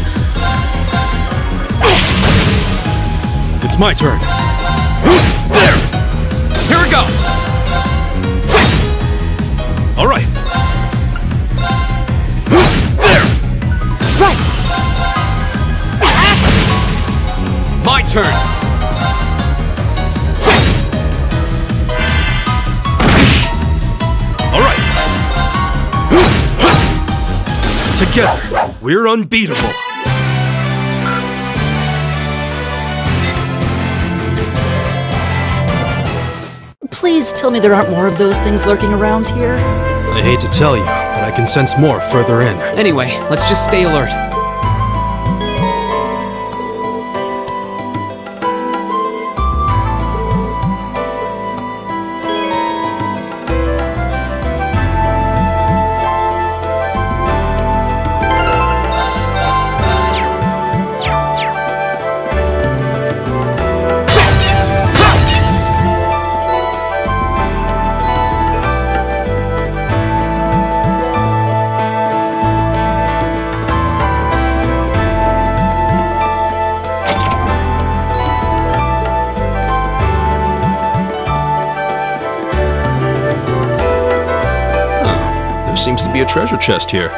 N: It's my turn.
B: There! Here we go!
N: All right.
B: There!
O: Right!
B: My turn!
N: All right. Together, we're unbeatable.
H: Please tell me there aren't more of those things lurking around here.
N: I hate to tell you, but I can sense more further in.
B: Anyway, let's just stay alert.
N: Seems to be a treasure chest here.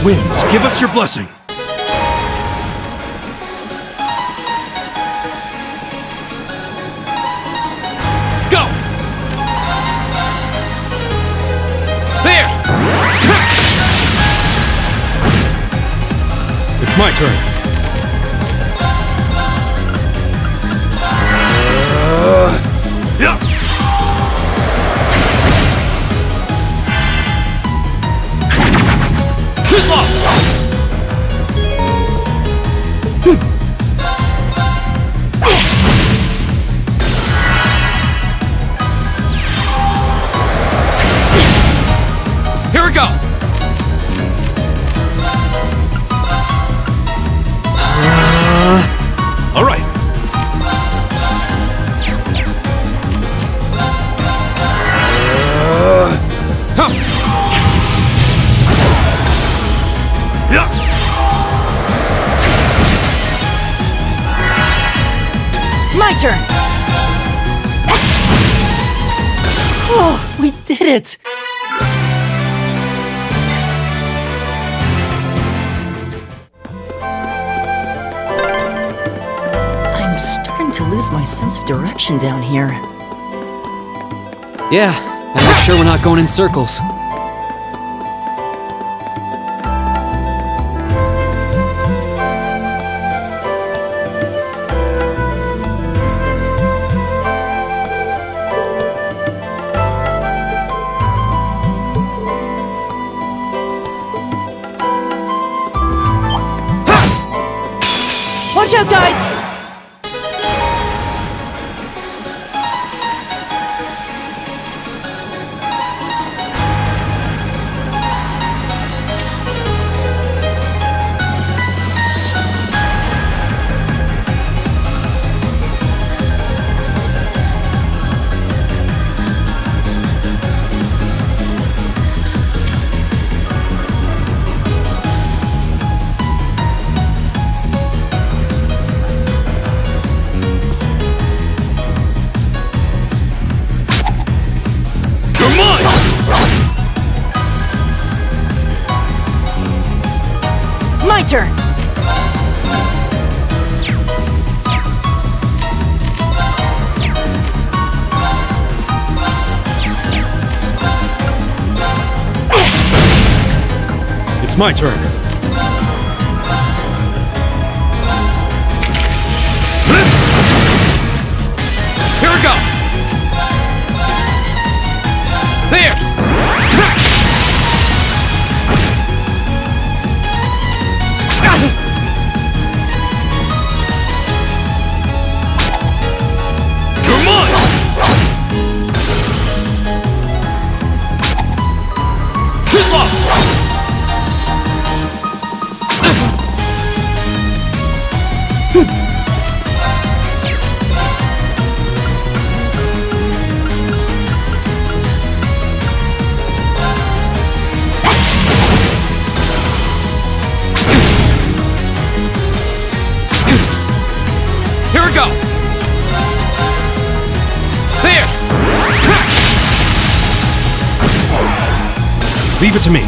N: Winds, give us your blessing.
B: Go! There!
N: It's my turn.
D: Yeah!
B: Too slow! Here we go!
N: All right.
H: My turn! Oh, we did it! I'm starting to lose my sense of direction down here.
B: Yeah, and make sure we're not going in circles.
H: Watch out, guys! My turn!
N: It's my turn.
B: Here we go! There!
N: You're mine! Kiss off!
B: Here we go! There!
O: Leave it to me.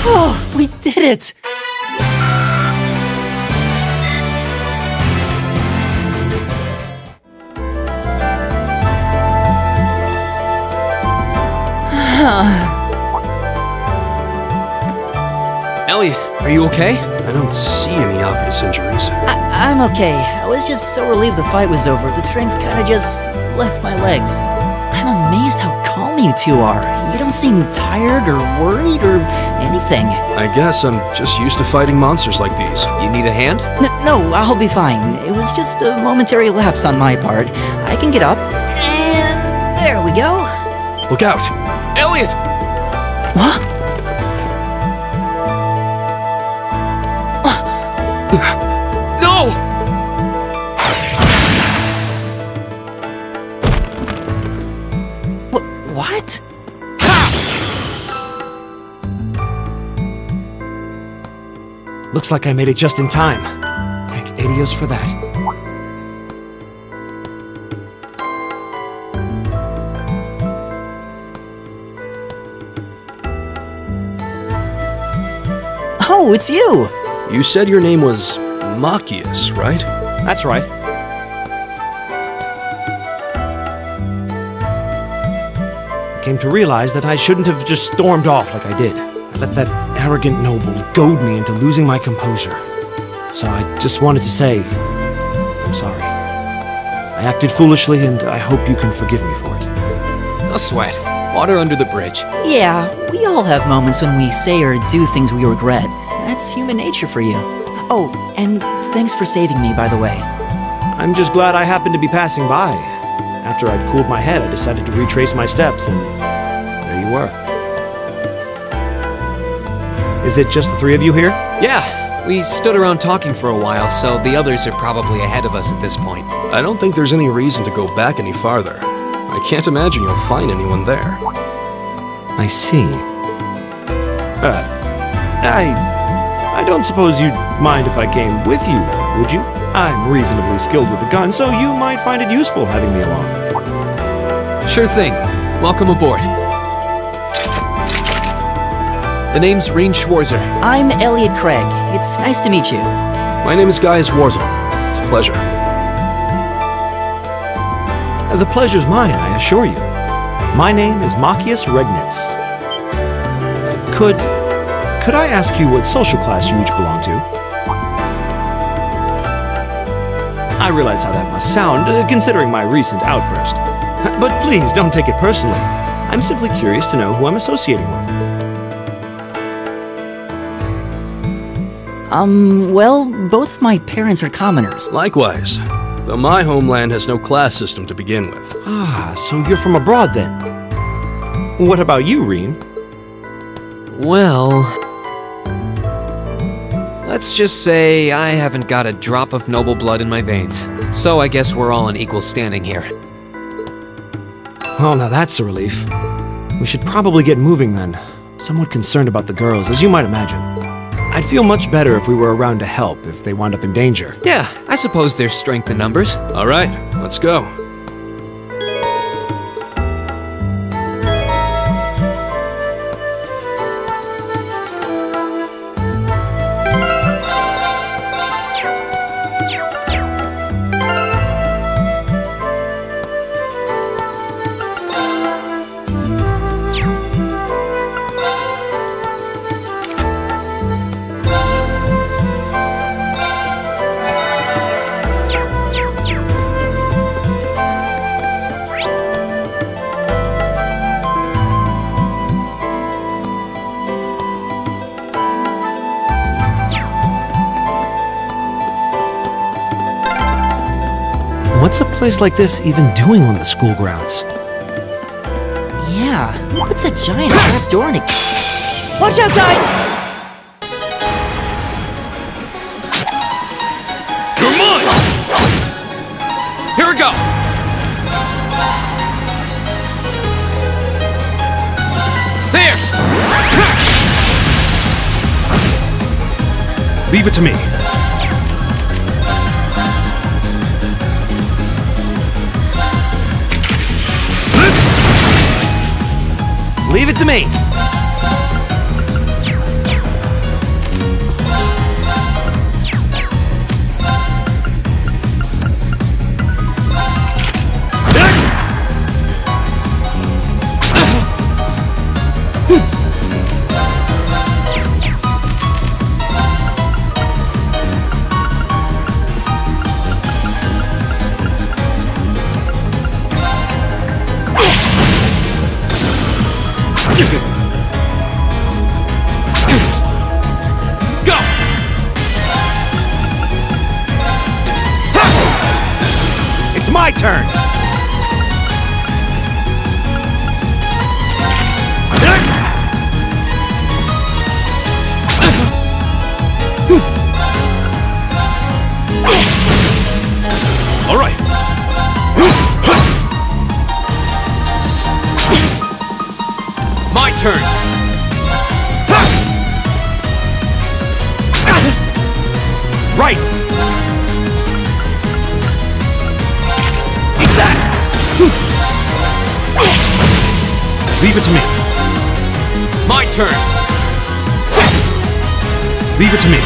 H: Oh, we did it!
B: Elliot, are you okay?
N: I don't see any obvious injuries.
H: I'm okay. I was just so relieved the fight was over. The strength kind of just left my legs. I'm amazed how calm you two are. You don't seem tired or worried or anything.
N: I guess I'm just used to fighting monsters like these.
B: You need a hand?
H: No, I'll be fine. It was just a momentary lapse on my part. I can get up. And there we go.
N: Look out!
B: Elliot!
H: What?
B: No!
H: What?
O: Looks like I made it just in time. Thank Adios for that.
H: Oh, it's you!
N: You said your name was Machias, right?
O: That's right. I came to realize that I shouldn't have just stormed off like I did. I let that arrogant noble goad me into losing my composure. So I just wanted to say, I'm sorry. I acted foolishly and I hope you can forgive me for it.
B: No sweat. Water under the bridge.
H: Yeah, we all have moments when we say or do things we regret. That's human nature for you. Oh, and thanks for saving me, by the way.
O: I'm just glad I happened to be passing by. After I'd cooled my head, I decided to retrace my steps, and there you were. Is it just the three of you here?
B: Yeah, we stood around talking for a while, so the others are probably ahead of us at this point.
N: I don't think there's any reason to go back any farther. I can't imagine you'll find anyone there.
O: I see. I don't suppose you'd mind if I came with you, would you? I'm reasonably skilled with a gun, so you might find it useful having me along.
B: Sure thing. Welcome aboard. The name's Reen Schwarzer.
H: I'm Elliot Craig. It's nice to meet you.
N: My name is Guy Schwarzer. It's a pleasure.
O: The pleasure's mine, I assure you. My name is Machias Regnitz. Could I ask you what social class you each belong to? I realize how that must sound, considering my recent outburst. But please don't take it personally. I'm simply curious to know who I'm associating with.
H: Well, both my parents are commoners.
N: Likewise, though my homeland has no class system to begin with.
O: Ah, so you're from abroad then? What about you, Reem?
B: Well, let's just say I haven't got a drop of noble blood in my veins. So I guess we're all in equal standing here.
O: Oh, now that's a relief. We should probably get moving then. Somewhat concerned about the girls, as you might imagine. I'd feel much better if we were around to help if they wound up in danger.
B: Yeah, I suppose there's strength in numbers.
N: All right, let's go.
O: What's a place like this even doing on the school grounds?
H: Yeah, who puts a giant trap door in it? Watch out, guys!
D: You're mine! Here we go! There! Leave it to me.
O: Leave it to me! My turn!
D: All right. My turn.
O: Right!
D: Leave it to me. My turn. Leave it to me.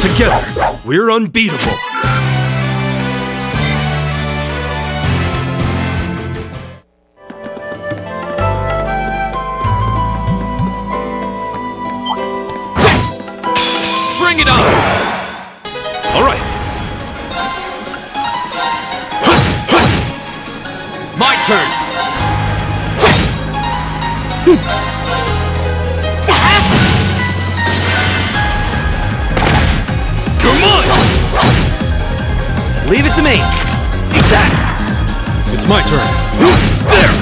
D: Together, we're unbeatable. Bring it on. All right. My turn! You're mine!
O: Leave it to me!
D: Eat that! It's my turn. There!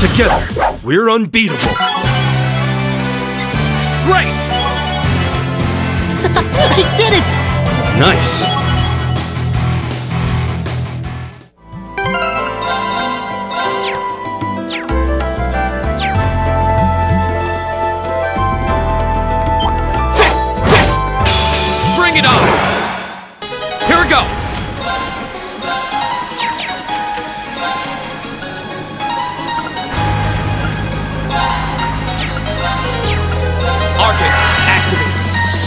D: Together, we're unbeatable. Great!
H: I did it!
D: Nice. Bring it on! Here we go! Arcus, activate!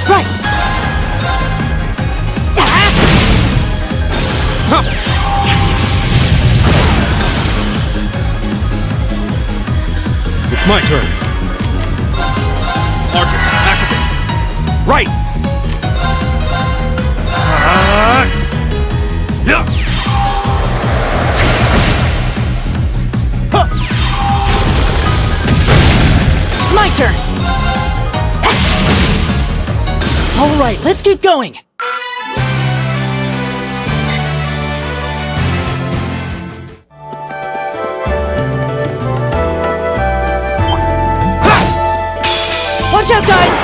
H: Right!
D: Huh. It's my turn. Arcus, activate!
O: Right!
T: My turn! Alright, let's keep going! Watch out, guys!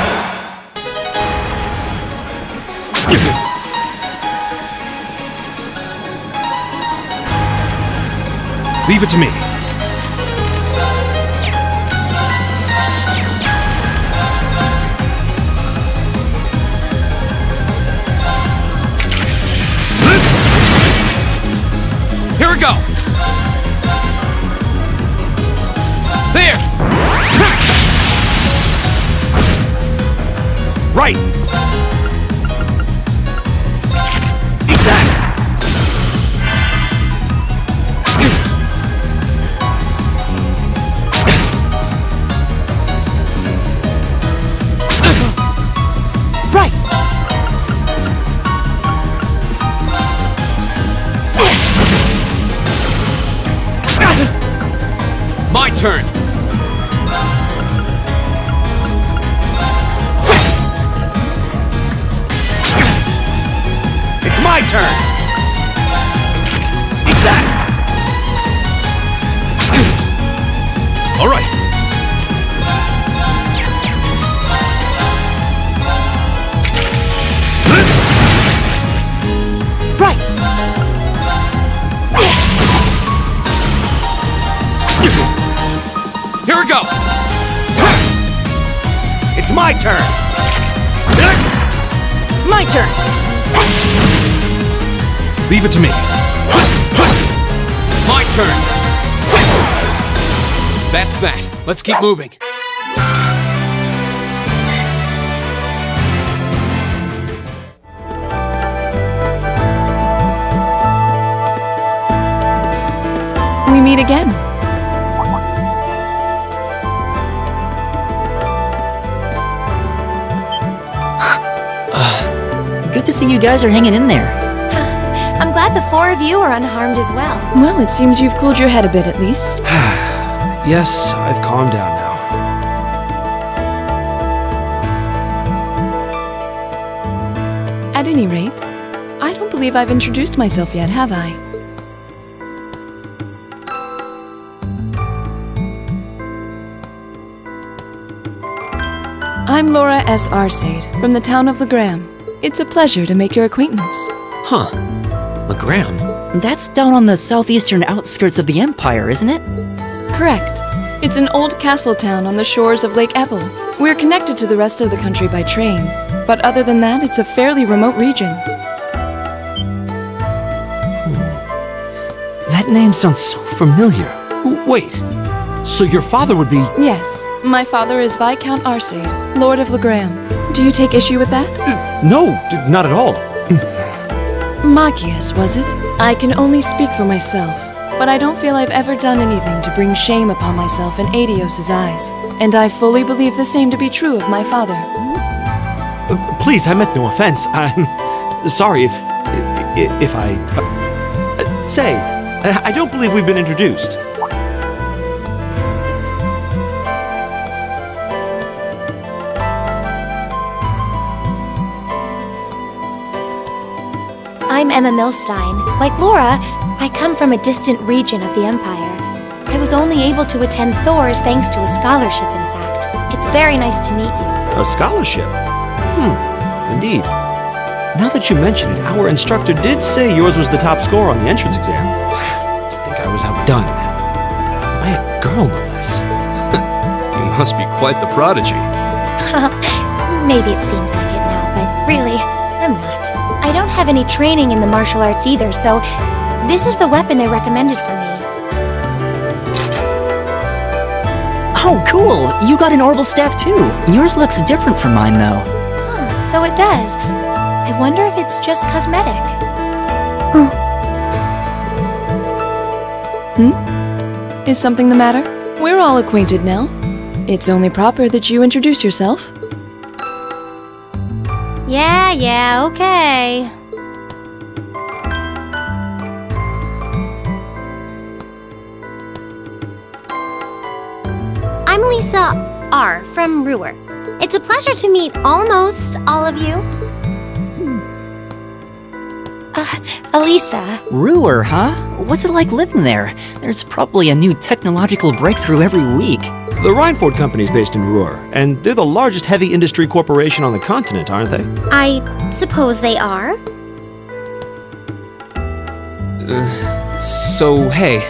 D: Leave it to me.
B: Here we go! There!
O: Right! Eat that!
T: Right!
B: My turn!
O: It's my turn! Eat that!
D: All right.
T: Right!
B: Here we go!
O: It's my turn!
T: My turn!
D: Leave it to me.
B: My turn! That's that. Let's keep moving.
G: We meet again.
H: Good to see you guys are hanging in there.
R: I'm glad the four of you are unharmed as well.
G: Well, it seems you've cooled your head a bit at least.
N: Yes, I've calmed down now.
G: At any rate, I don't believe I've introduced myself yet, have I? I'm Laura S. Arcade, from the town of Legram. It's a pleasure to make your acquaintance.
B: Huh. Legram?
H: That's down on the southeastern outskirts of the Empire, isn't it?
G: Correct. It's an old castle town on the shores of Lake Ebble. We're connected to the rest of the country by train, but other than that, it's a fairly remote region.
O: That name sounds so familiar. Wait, so your father would be...
G: Yes, my father is Viscount Arcade, Lord of Legram. Do you take issue with that?
O: No, not at all.
G: Machias, was it? I can only speak for myself, but I don't feel I've ever done anything to bring shame upon myself in Adios's eyes, and I fully believe the same to be true of my father.
O: Please, I meant no offense. I'm sorry if I... say, I don't believe we've been introduced.
R: I'm Emma Milstein. Like Laura, I come from a distant region of the Empire. I was only able to attend Thor's thanks to a scholarship, in fact. It's very nice to meet you.
O: A scholarship? Indeed. Now that you mention it, our instructor did say yours was the top score on the entrance exam. I think I was outdone. By a girl, no less.
N: You must be quite the prodigy.
R: Maybe it seems like it now, but really, I'm not. I don't have any training in the martial arts either, so this is the weapon they recommended for me.
H: Oh, cool! You got an orbital staff too. Yours looks different from mine, though.
R: Huh, so it does. I wonder if it's just cosmetic.
G: Is something the matter? We're all acquainted now. It's only proper that you introduce yourself.
J: Yeah, okay. I'm Lisa R. from Ruhr. It's a pleasure to meet almost all of you.
R: Elisa.
H: Ruhr, huh? What's it like living there? There's probably a new technological breakthrough every week.
O: The Reinford Company's based in Ruhr, and they're the largest heavy industry corporation on the continent, aren't they?
J: I suppose they are.
B: So, hey.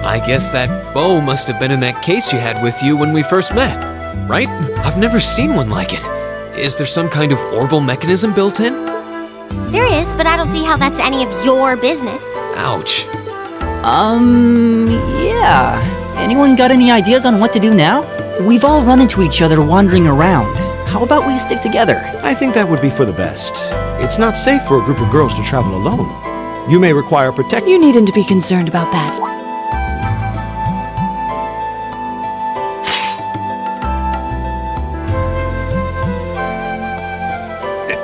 B: I guess that bow must have been in that case you had with you when we first met, right? I've never seen one like it. Is there some kind of orbital mechanism built in?
J: There is, but I don't see how that's any of your business.
B: Ouch.
H: Yeah. Anyone got any ideas on what to do now? We've all run into each other wandering around. How about we stick together?
O: I think that would be for the best. It's not safe for a group of girls to travel alone. You may require protection.
G: You needn't to be concerned about that.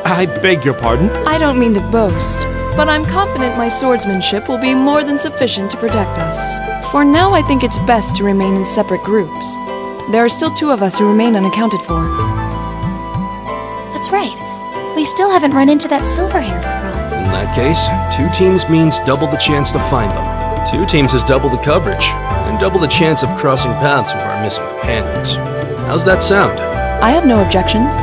O: I beg your pardon?
G: I don't mean to boast, but I'm confident my swordsmanship will be more than sufficient to protect us. For now, I think it's best to remain in separate groups. There are still 2 of us who remain unaccounted for.
R: That's right. We still haven't run into that silver-haired girl.
N: In that case, 2 teams means double the chance to find them. 2 teams is double the coverage, and double the chance of crossing paths with our missing companions. How's that sound?
G: I have no objections.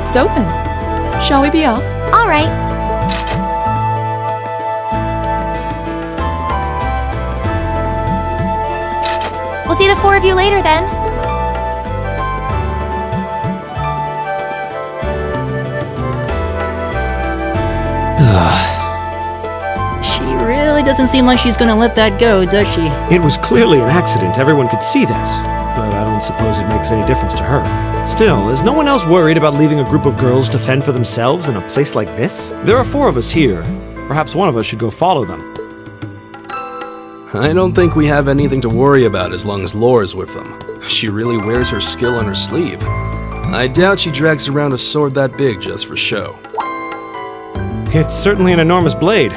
G: So then, shall we be off?
J: All right.
R: We'll see the 4 of you later then.
H: She really doesn't seem like she's gonna let that go, does she?
O: It was clearly an accident, everyone could see that. But I don't suppose it makes any difference to her. Still, is no one else worried about leaving a group of girls to fend for themselves in a place like this? There are 4 of us here. Perhaps one of us should go follow them.
N: I don't think we have anything to worry about as long as Laura's with them. She really wears her skill on her sleeve. I doubt she drags around a sword that big just for show.
O: It's certainly an enormous blade.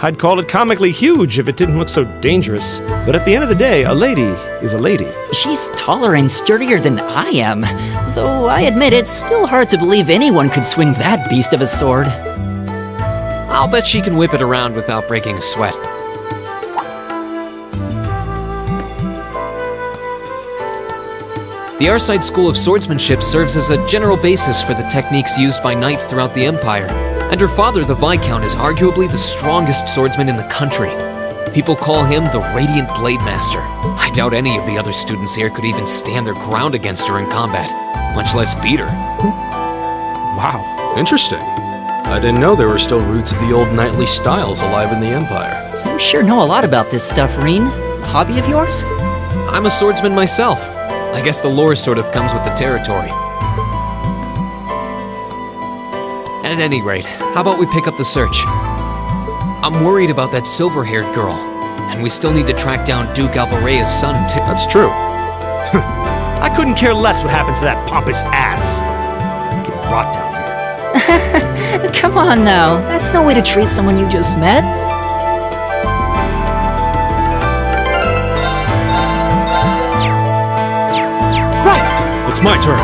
O: I'd call it comically huge if it didn't look so dangerous. But at the end of the day, a lady is a lady.
H: She's taller and sturdier than I am. Though I admit it's still hard to believe anyone could swing that beast of a sword.
B: I'll bet she can whip it around without breaking a sweat. The Arside School of Swordsmanship serves as a general basis for the techniques used by knights throughout the Empire, and her father, the Viscount, is arguably the strongest swordsman in the country. People call him the Radiant Blade Master. I doubt any of the other students here could even stand their ground against her in combat, much less beat her.
N: Wow, interesting. I didn't know there were still roots of the old knightly styles alive in the Empire.
H: You sure know a lot about this stuff, Reen. A hobby of yours?
B: I'm a swordsman myself. I guess the lore sort of comes with the territory. At any rate, how about we pick up the search? I'm worried about that silver-haired girl, and we still need to track down Duke Alvarea's son, too.
N: That's true.
O: I couldn't care less what happens to that pompous ass. Get rot down here.
H: Come on now, that's no way to treat someone you just met.
O: It's my turn.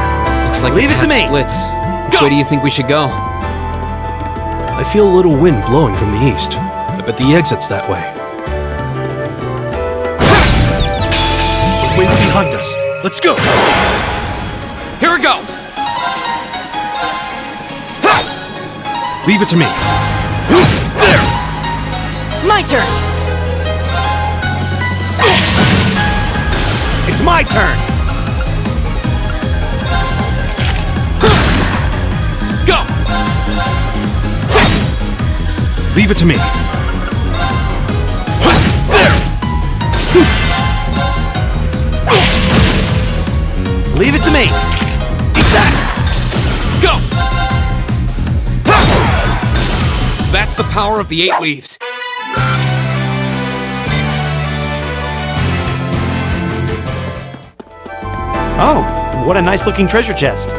B: Looks like
O: Leave it to me.
B: Splits. Which way do you think we should go?
N: I feel a little wind blowing from the east. I bet the exit's that way.
K: The wind's behind us. Let's go.
B: Here we go.
O: Leave it to me.
K: There.
T: My turn.
O: It's my turn.
K: Go.
O: Leave it to me.
K: There.
O: Leave it to me.
K: Eat that. Go.
B: That's the power of the 8 leaves.
O: Oh, what a nice looking treasure chest.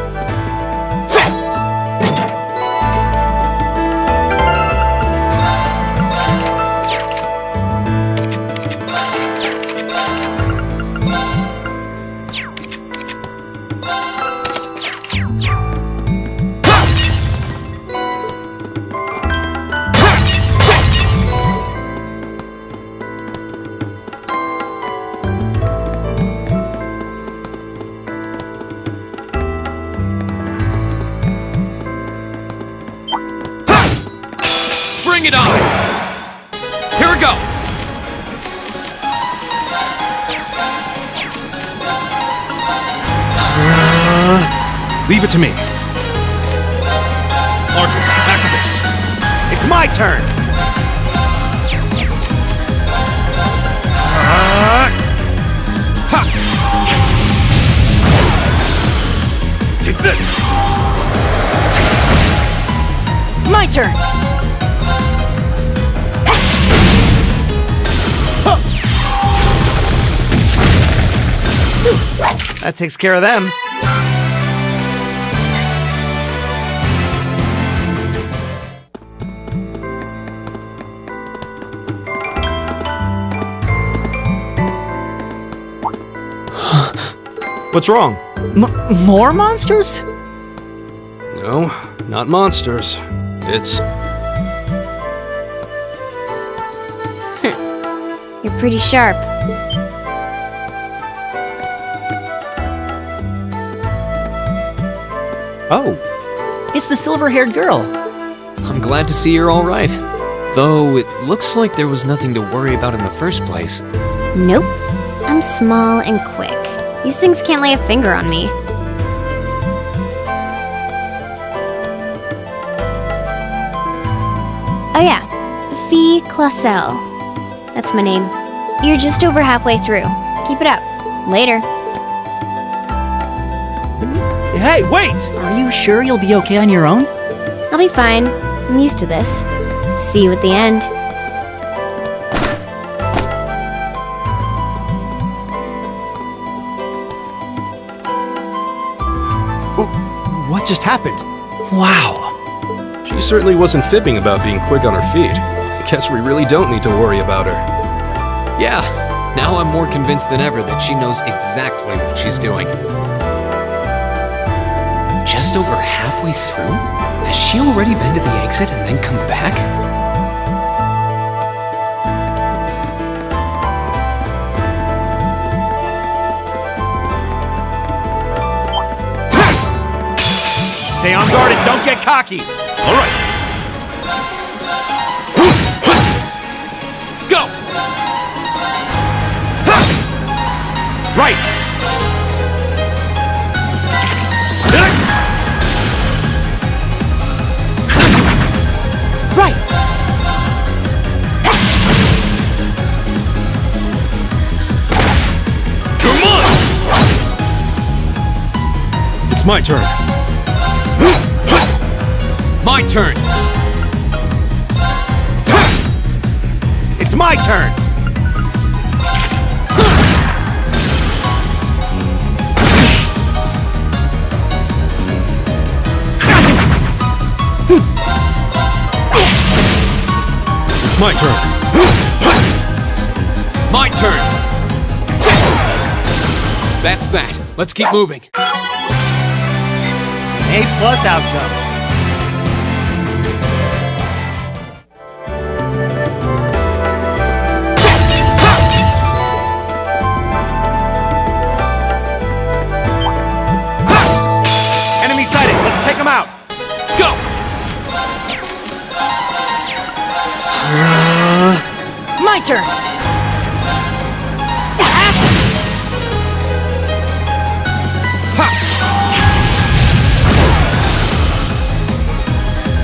B: Bring it on! Here we go!
O: Leave it to me. Marcus, activate. It's my turn! Ha! Take this!
T: My turn!
O: That takes care of them. What's wrong?
H: More monsters?
N: No, not monsters. It's...
R: You're pretty sharp.
H: Oh. It's the silver-haired girl.
B: I'm glad to see you're all right. Though it looks like there was nothing to worry about in the first place.
J: Nope. I'm small and quick. These things can't lay a finger on me. Oh yeah, Fee Clausel. That's my name. You're just over halfway through. Keep it up. Later.
O: Hey, wait!
H: Are you sure you'll be okay on your own?
J: I'll be fine. I'm used to this. See you at the end.
O: What just happened?
N: Wow. She certainly wasn't fibbing about being quick on her feet. I guess we really don't need to worry about her.
B: Yeah, now I'm more convinced than ever that she knows exactly what she's doing. Just over halfway through? Has she already been to the exit and then come back?
O: Stay on guard and don't get cocky. All right. Go. Right.
T: Right.
O: Come on. It's my turn.
B: My turn!
O: It's my turn!
N: It's my turn.
B: My turn! That's that. Let's keep moving.
O: A+ outcome. Take him out! Go!
T: My turn!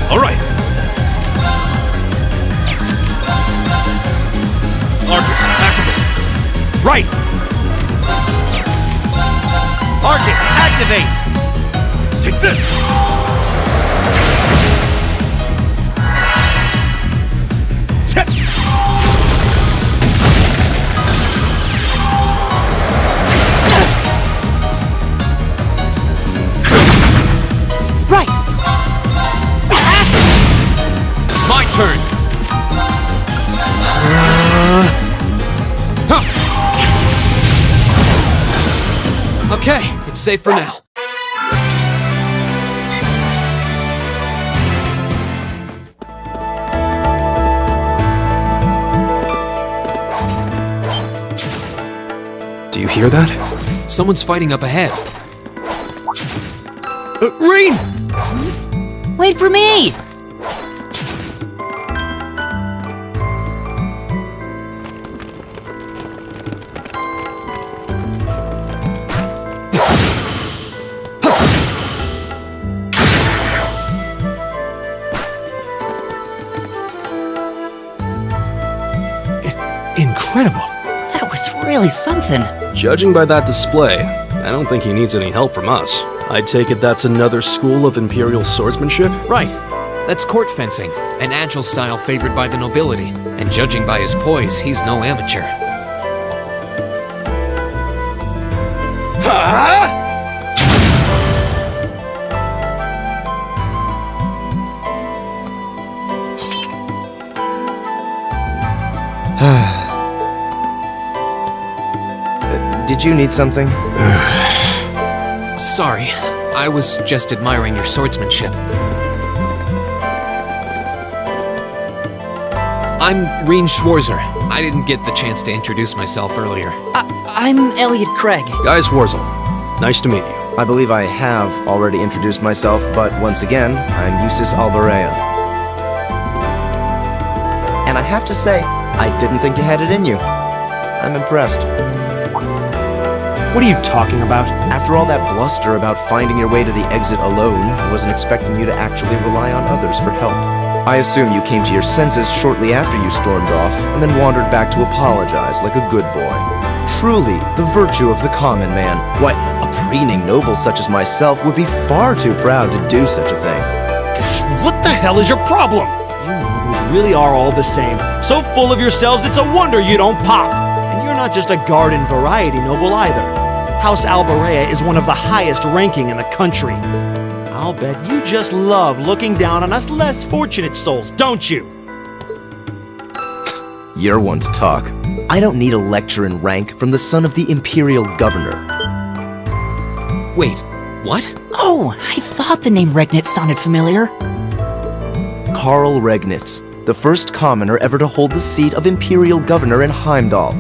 O: All right. Arcus, activate. Right. Arcus, activate. Take this!
T: Right!
B: My turn! Okay, it's safe for now.
N: Do you hear that?
B: Someone's fighting up ahead.
H: Rain! Wait for me!
O: incredible.
H: That was really something.
N: Judging by that display, I don't think he needs any help from us. I take it that's another school of Imperial swordsmanship?
B: Right. That's court fencing, an agile style favored by the nobility. And judging by his poise, he's no amateur.
Q: Did you need something?
B: Sorry, I was just admiring your swordsmanship. I'm Reen Schwarzer. I didn't get the chance to introduce myself earlier.
H: I'm Elliot Craig.
N: Guys Wurzel, nice to meet you.
Q: I believe I have already introduced myself, but once again, I'm Eustace Alberea. And I have to say, I didn't think you had it in you. I'm impressed.
O: What are you talking about?
Q: After all that bluster about finding your way to the exit alone, I wasn't expecting you to actually rely on others for help. I assume you came to your senses shortly after you stormed off, and then wandered back to apologize like a good boy. Truly, the virtue of the common man. Why, a preening noble such as myself would be far too proud to do such a thing.
O: What the hell is your problem? You nobles really are all the same. So full of yourselves, it's a wonder you don't pop. And you're not just a garden variety noble either. House Alberea is one of the highest ranking in the country. I'll bet you just love looking down on us less fortunate souls, don't you?
Q: You're one to talk. I don't need a lecture in rank from the son of the Imperial Governor.
B: Wait, what?
H: Oh, I thought the name Regnitz sounded familiar.
Q: Karl Regnitz, the first commoner ever to hold the seat of Imperial Governor in Heimdall.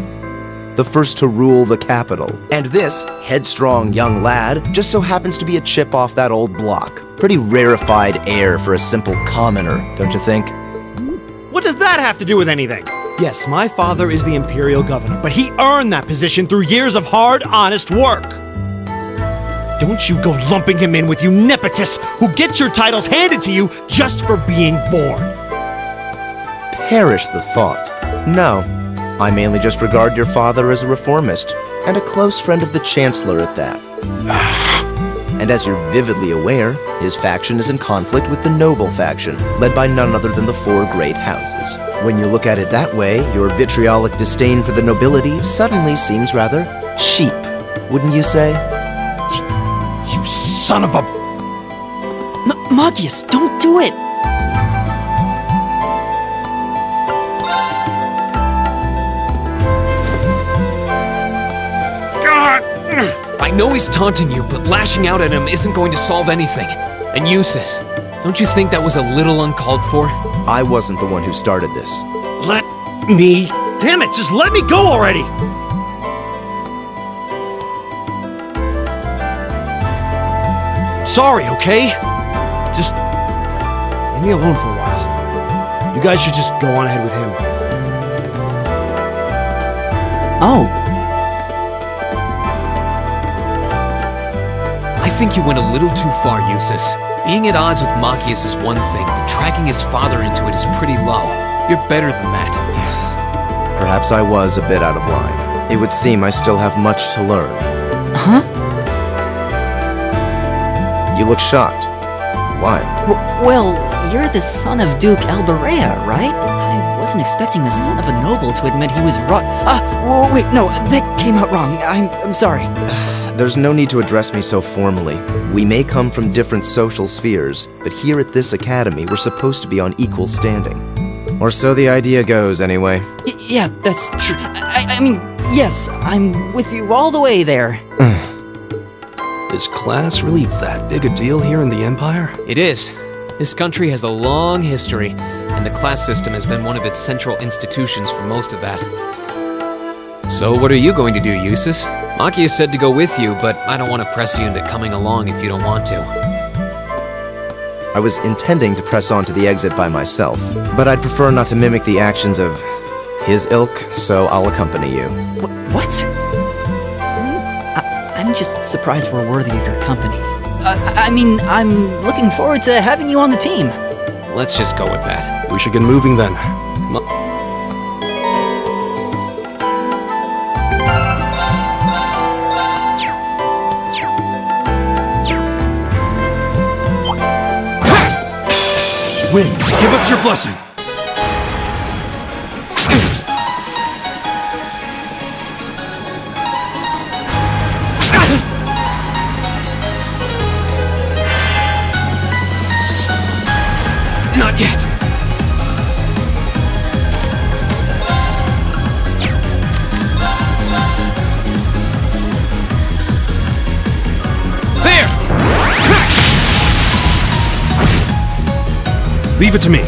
Q: The first to rule the capital. And this headstrong young lad just so happens to be a chip off that old block. Pretty rarefied air for a simple commoner, don't you think?
O: What does that have to do with anything? Yes, my father is the Imperial Governor, but he earned that position through years of hard, honest work. Don't you go lumping him in with you nepotists who get your titles handed to you just for being born.
Q: Perish the thought. No. I mainly just regard your father as a reformist, and a close friend of the Chancellor at that. And as you're vividly aware, his faction is in conflict with the noble faction, led by none other than the four great houses. When you look at it that way, your vitriolic disdain for the nobility suddenly seems rather cheap, wouldn't you say?
O: You son of a...
H: Magius, don't do it!
B: I know he's taunting you, but lashing out at him isn't going to solve anything. And Eustace, don't you think that was a little uncalled for?
Q: I wasn't the one who started this.
O: Let me... Damn it, just let me go already! Sorry, okay? Just... leave me alone for a while. You guys should just go on ahead with him.
H: Oh.
B: I think you went a little too far, Eustace. Being at odds with Machias is one thing, but dragging his father into it is pretty low. You're better than that.
Q: Perhaps I was a bit out of line. It would seem I still have much to learn.
H: Huh?
Q: You look shocked. Why?
H: Well, you're the son of Duke Alberea, right? I wasn't expecting the son of a noble to admit he was wrong. Wait, no, that came out wrong. I'm sorry.
Q: There's no need to address me so formally. We may come from different social spheres, but here at this academy, we're supposed to be on equal standing. Or so the idea goes, anyway.
H: Yeah, that's true. I mean, yes, I'm with you all the way there.
N: Is class really that big a deal here in the Empire?
B: It is. This country has a long history, and the class system has been one of its central institutions for most of that. So what are you going to do, Eustace? Machias said to go with you, but I don't want to press you into coming along if you don't want to.
Q: I was intending to press on to the exit by myself, but I'd prefer not to mimic the actions of his ilk, so I'll accompany you.
H: What? I'm just surprised we're worthy of your company. I mean, I'm looking forward to having you on the team.
B: Let's just go with that.
N: We should get moving then. Come on.
D: wins. Give us your blessing.
B: Not yet.
D: There! Leave it to me.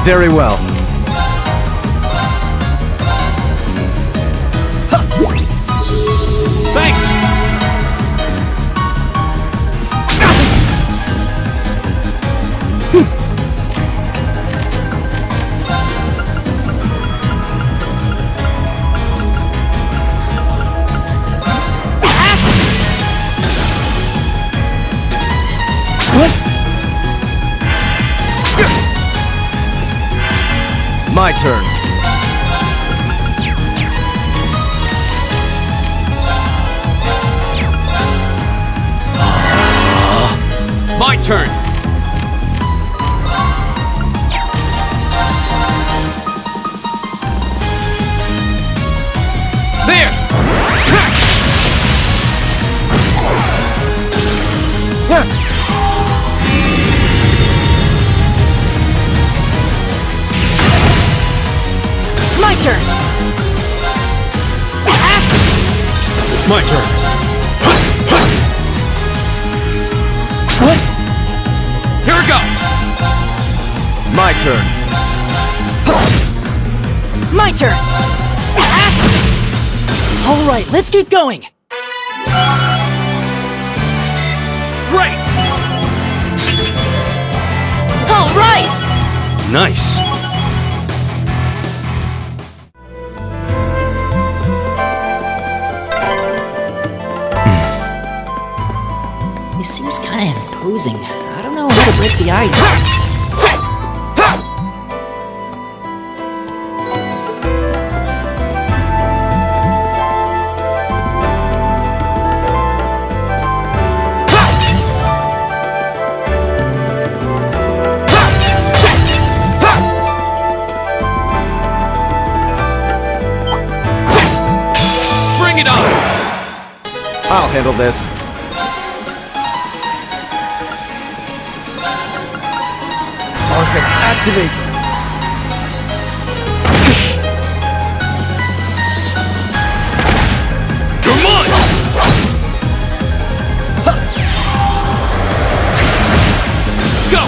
Q: Very well.
B: Thanks!
Q: My turn.
B: My turn! There!
T: My turn!
D: It's my turn.
T: What?
B: Here we go!
Q: My turn.
T: My turn! Alright, let's keep going!
B: Great!
T: Alright!
D: Nice.
H: He seems kind of imposing. I don't know how to break the ice.
B: Bring it on!
Q: I'll handle this. Arcus activate!
B: You're mine! Go!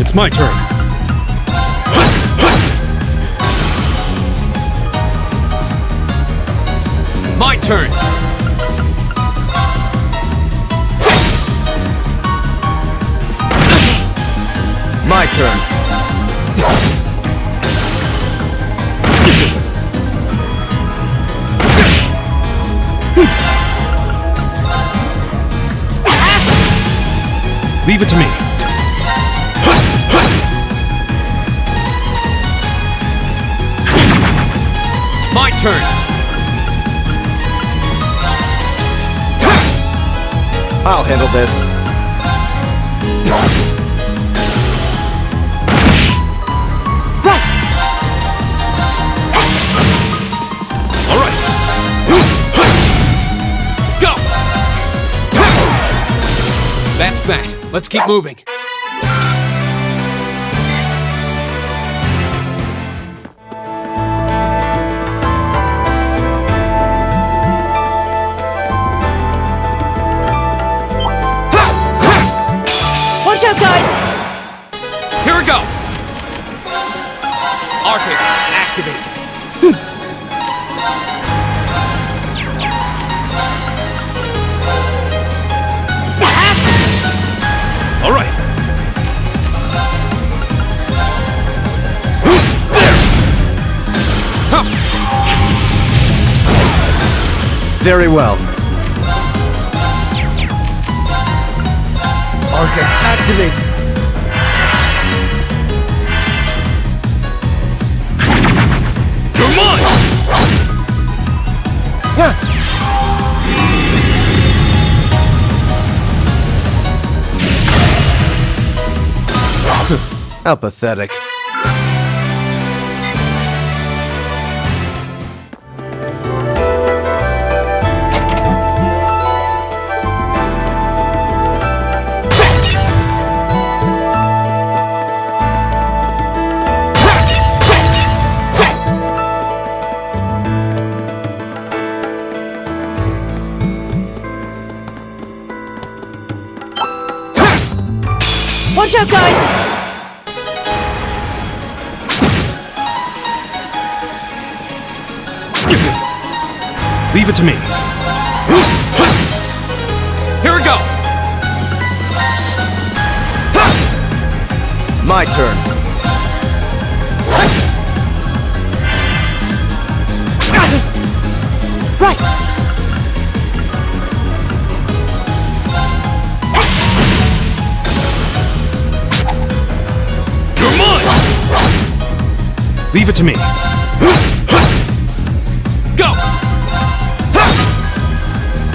D: It's my turn.
B: My turn!
Q: My turn.
D: Leave it to me.
B: My turn!
Q: I'll handle this.
T: Right!
B: All right! Go! That's that. Let's keep moving.
T: Watch out, guys!
B: Here we go! Arcus, activate!
D: All right.
B: There! Huh.
Q: Very well. Arcus, activate!
D: You're mine!
Q: How pathetic.
T: Watch out, guys!
O: Leave it to me.
D: Here we go!
Q: My turn.
T: Right!
O: You're mine! Leave it to me.
D: Go!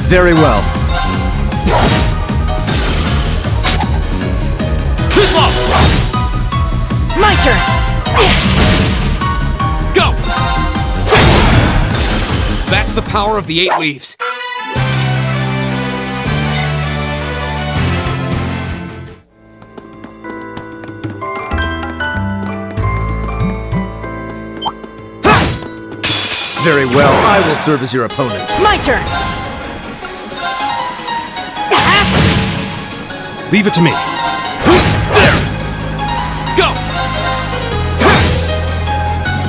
Q: Very well.
D: Too slow!
T: My turn!
D: Go! That's the power of the 8 leaves.
Q: Very well, I will serve as your opponent.
T: My turn!
O: Leave it to me.
D: There! Go!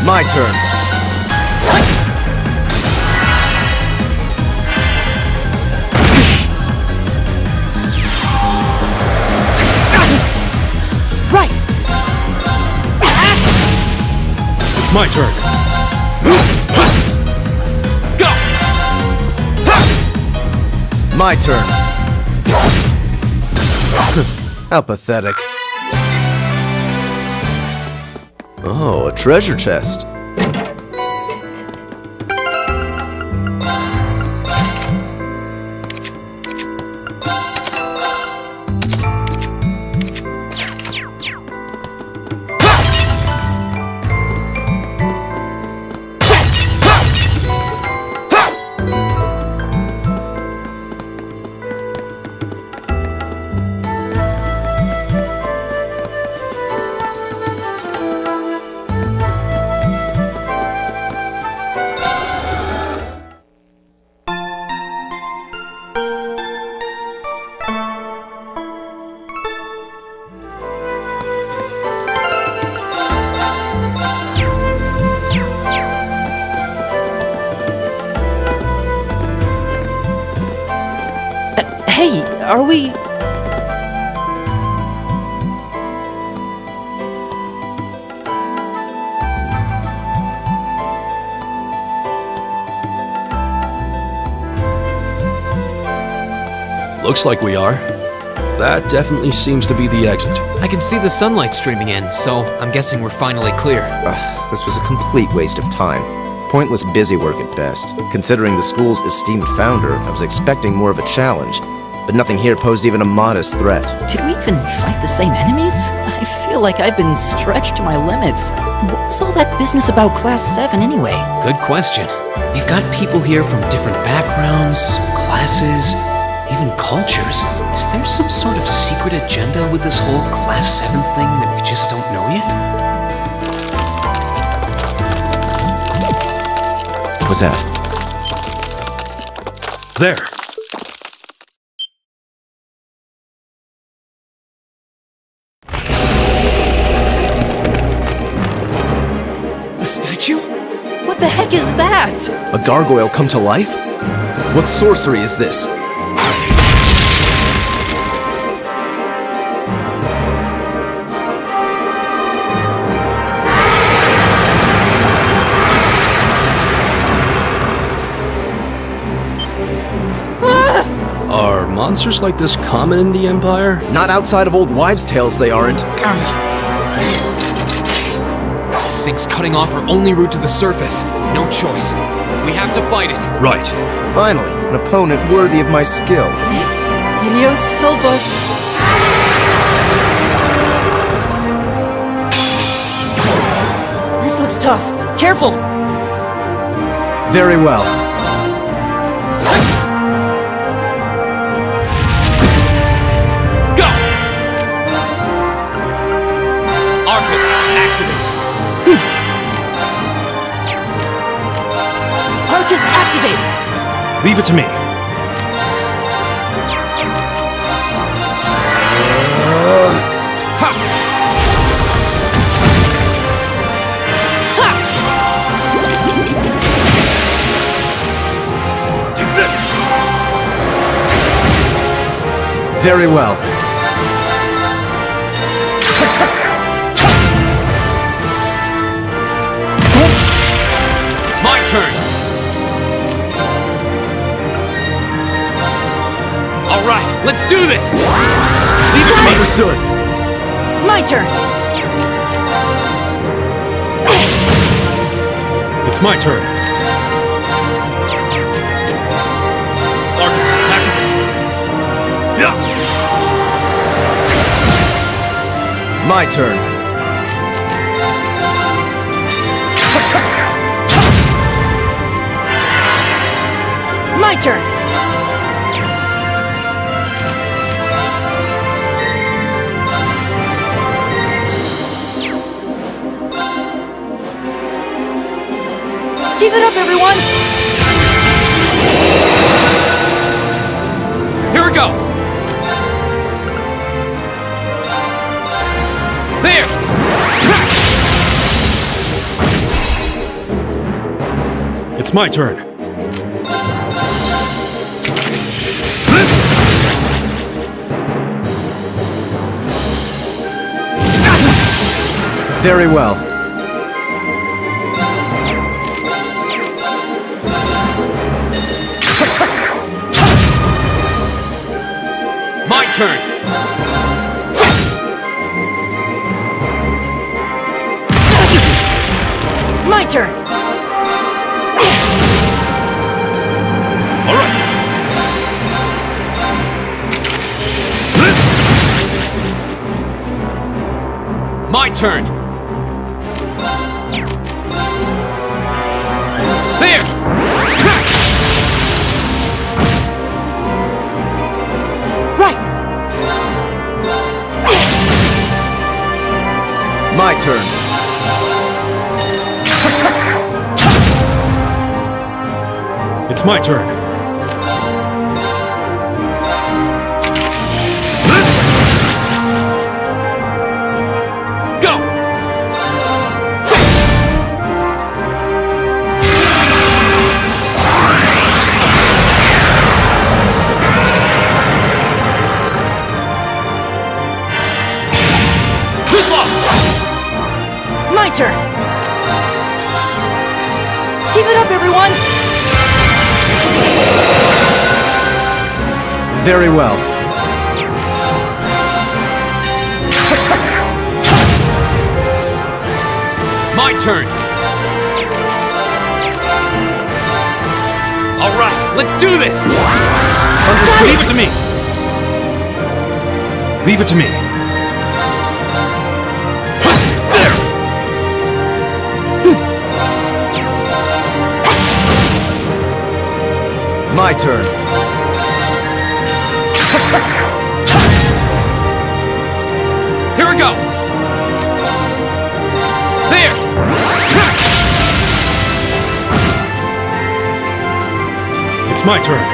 Q: My turn.
T: Right!
O: It's my turn.
D: Go!
Q: My turn. How pathetic. Oh, a treasure chest.
T: Hey, are we...
N: Looks like we are. That definitely seems to be the exit.
B: I can see the sunlight streaming in, so I'm guessing we're finally clear.
Q: This was a complete waste of time. Pointless busy work at best. Considering the school's esteemed founder, I was expecting more of a challenge. But nothing here posed even a modest threat.
H: Did we even fight the same enemies? I feel like I've been stretched to my limits. What was all that business about Class 7 anyway?
B: Good question. You've got people here from different backgrounds, classes, even cultures. Is there some sort of secret agenda with this whole Class 7 thing that we just don't know yet?
Q: What was that?
O: There.
B: The statue?
T: What the heck is that?
Q: A gargoyle come to life? What sorcery is this?
N: Are monsters like this common in the Empire?
Q: Not outside of old wives' tales, they aren't.
B: This thing's cutting off our only route to the surface. No choice. We have to fight it.
D: Right.
Q: Finally, an opponent worthy of my skill.
T: Helios, help us. This looks tough. Careful!
Q: Very well.
B: Go! Arcus, activate.
T: Arcus, activate!
D: Leave it to me.
Q: Very well.
B: My turn. All right, let's do this.
Q: Leave it to me. Understood.
T: My turn.
D: It's my turn. Arcus, activate. Yeah.
Q: My turn.
T: My turn. Keep it up, everyone!
B: Here we go. There!
D: It's my turn.
Q: Very well.
B: My turn.
T: My turn.
D: All right.
B: My turn. There.
T: Right.
Q: My turn.
D: It's my turn.
B: Go. Too slow.
T: My turn. Keep it up, everyone!
Q: Very well.
B: My turn. All right, let's do this.
D: Understood. Leave it to me. Leave it to me. There.
Q: My turn.
B: Here we go. There.
D: It's my turn.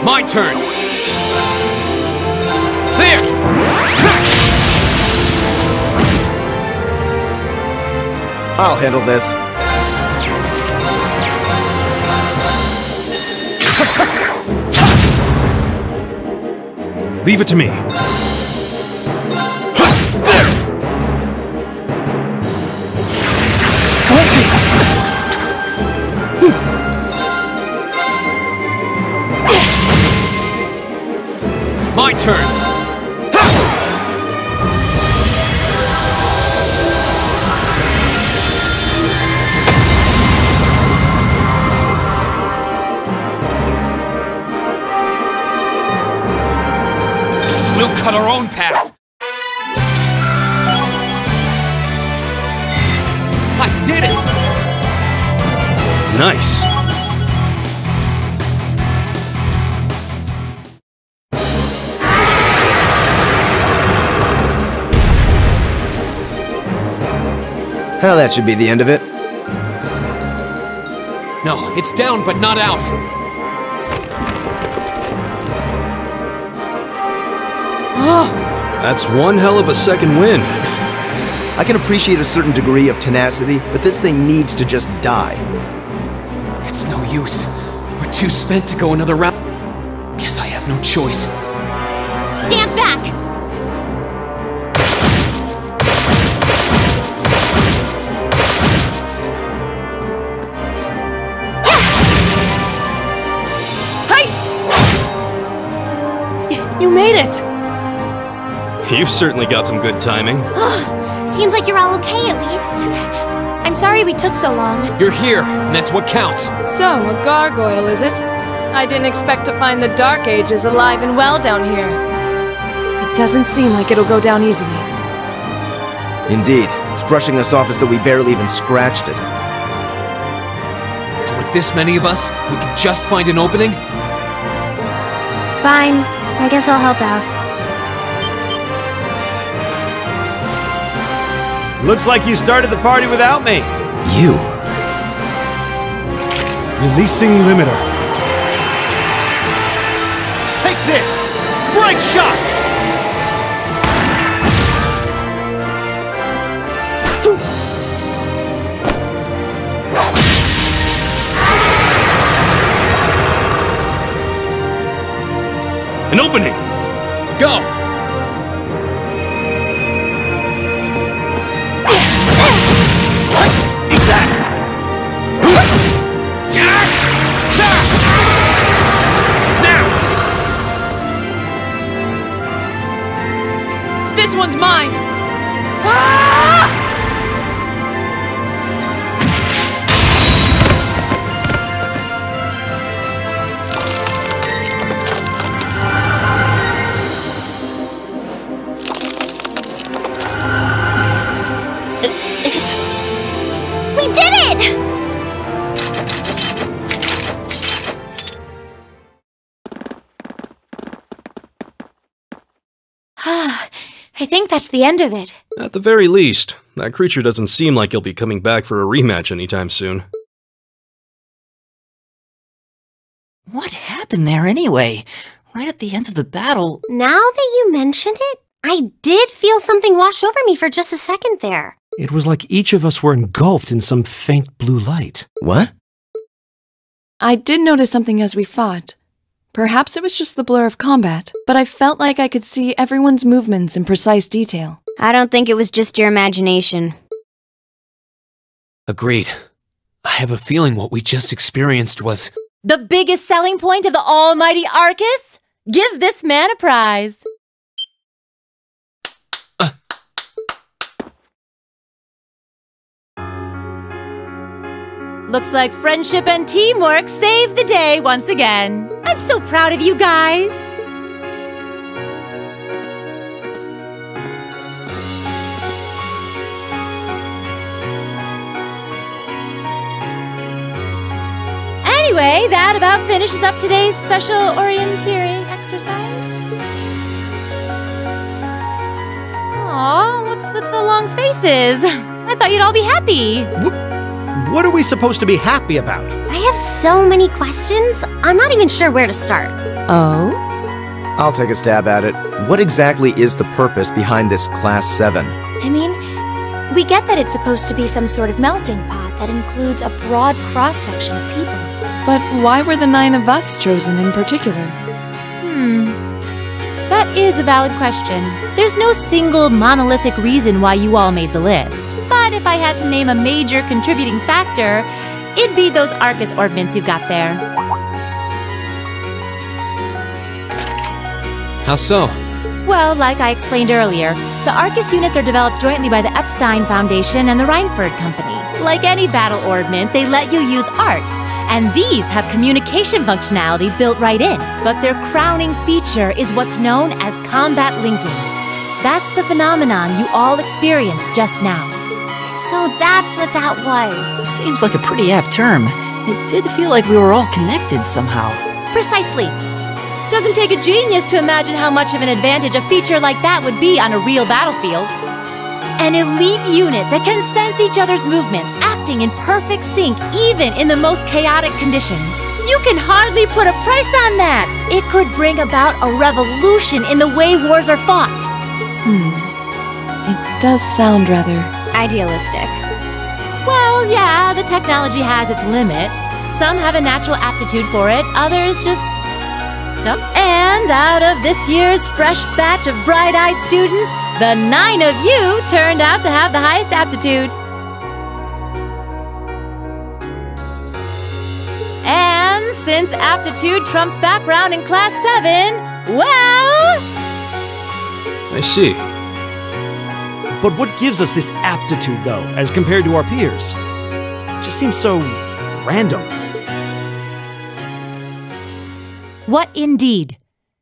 B: My turn. There.
Q: I'll handle this.
D: Leave it to me.
B: My turn! We'll cut our own path! I did it!
D: Nice.
Q: Well, that should be the end of it.
B: No, it's down but not out.
N: That's one hell of a second wind.
Q: I can appreciate a certain degree of tenacity, but this thing needs to just die.
B: It's no use. We're too spent to go another round. Guess I have no choice.
J: Stand back!
T: You made it!
N: You've certainly got some good timing.
J: Seems like you're all okay at least.
R: I'm sorry we took so long.
B: You're here, and that's what counts.
G: So, a gargoyle, is it? I didn't expect to find the Dark Ages alive and well down here. It doesn't seem like it'll go down easily.
Q: Indeed. It's brushing us off as though we barely even scratched it.
B: And with this many of us, we can just find an opening?
R: Fine. I guess I'll help out.
O: Looks like you started the party without me.
Q: You?
O: Releasing limiter. Take this! Break shot!
D: An opening!
B: Go!
D: Eat that!
G: Now! This one's mine! Ah!
J: We did it!
R: I think that's the end of it.
N: At the very least, that creature doesn't seem like he'll be coming back for a rematch anytime soon.
H: What happened there anyway? Right at the end of the battle.
J: Now that you mention it, I did feel something wash over me for just a second there.
O: It was like each of us were engulfed in some faint blue light.
Q: What?
G: I did notice something as we fought. Perhaps it was just the blur of combat, but I felt like I could see everyone's movements in precise detail.
J: I don't think it was just your imagination.
B: Agreed. I have a feeling what we just experienced was...
E: The biggest selling point of the almighty Arcus? Give this man a prize. Looks like friendship and teamwork saved the day once again. I'm so proud of you guys. Anyway, that about finishes up today's special orienteering exercise. Aw, what's with the long faces? I thought you'd all be happy.
O: What are we supposed to be happy about?
J: I have so many questions, I'm not even sure where to start.
E: Oh?
Q: I'll take a stab at it. What exactly is the purpose behind this Class 7?
R: I mean, we get that it's supposed to be some sort of melting pot that includes a broad cross-section of people.
G: But why were the 9 of us chosen in particular?
E: That is a valid question. There's no single monolithic reason why you all made the list. But if I had to name a major contributing factor, it'd be those Arcus ordnance you've got there.
B: How so?
E: Well, like I explained earlier, the Arcus units are developed jointly by the Epstein Foundation and the Reinford Company. Like any battle ordnance, they let you use arts, and these have communication functionality built right in. But their crowning feature is what's known as combat linking. That's the phenomenon you all experienced just now.
J: So that's what that was.
H: Seems like a pretty apt term. It did feel like we were all connected somehow.
J: Precisely.
E: Doesn't take a genius to imagine how much of an advantage a feature like that would be on a real battlefield. An elite unit that can sense each other's movements, acting in perfect sync even in the most chaotic conditions. You can hardly put a price on that! It could bring about a revolution in the way wars are fought.
G: It does sound rather
R: idealistic.
E: Well, yeah, the technology has its limits. Some have a natural aptitude for it, others just don't. And out of this year's fresh batch of bright-eyed students, the 9 of you turned out to have the highest aptitude. And since aptitude trumps background in Class 7, well...
N: I see.
O: But what gives us this aptitude, though, as compared to our peers? It just seems so random.
E: What indeed?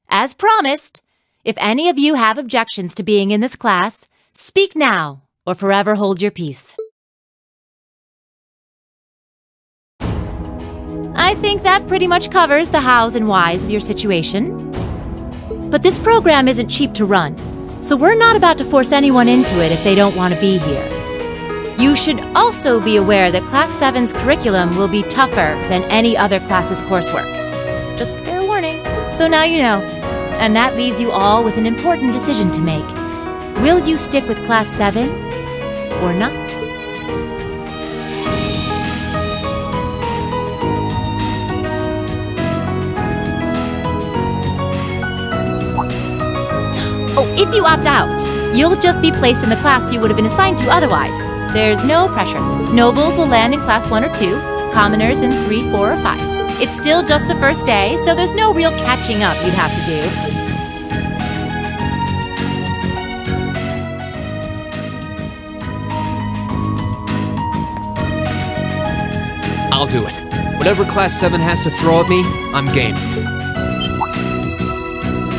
E: As promised, if any of you have objections to being in this class, speak now or forever hold your peace. I think that pretty much covers the hows and whys of your situation. But this program isn't cheap to run, so we're not about to force anyone into it if they don't want to be here. You should also be aware that Class 7's curriculum will be tougher than any other class's coursework. Just fair warning. So now you know. And that leaves you all with an important decision to make. Will you stick with Class 7 or not? Oh, if you opt out, you'll just be placed in the class you would have been assigned to otherwise. There's no pressure. Nobles will land in Class 1 or 2, commoners in 3, 4, or 5. It's still just the first day, so there's no real catching up you'd have to do.
B: I'll do it. Whatever Class 7 has to throw at me, I'm game.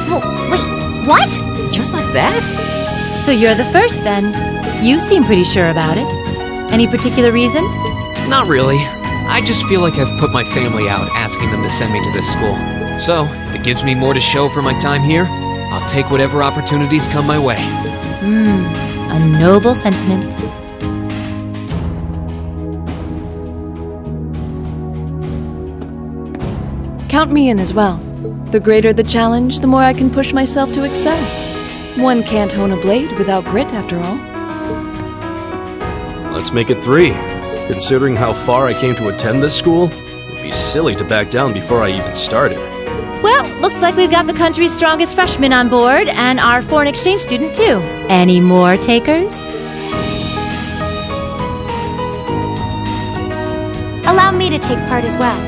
J: Oh, wait, what?
H: Just like that?
E: So you're the first, then. You seem pretty sure about it. Any particular reason?
B: Not really. I just feel like I've put my family out asking them to send me to this school. So, if it gives me more to show for my time here, I'll take whatever opportunities come my way.
E: A noble sentiment.
G: Count me in as well. The greater the challenge, the more I can push myself to excel. One can't hone a blade without grit, after all.
N: Let's make it 3. Considering how far I came to attend this school, it'd be silly to back down before I even started.
E: Well, looks like we've got the country's strongest freshman on board, and our foreign exchange student, too. Any more takers?
R: Allow me to take part as well.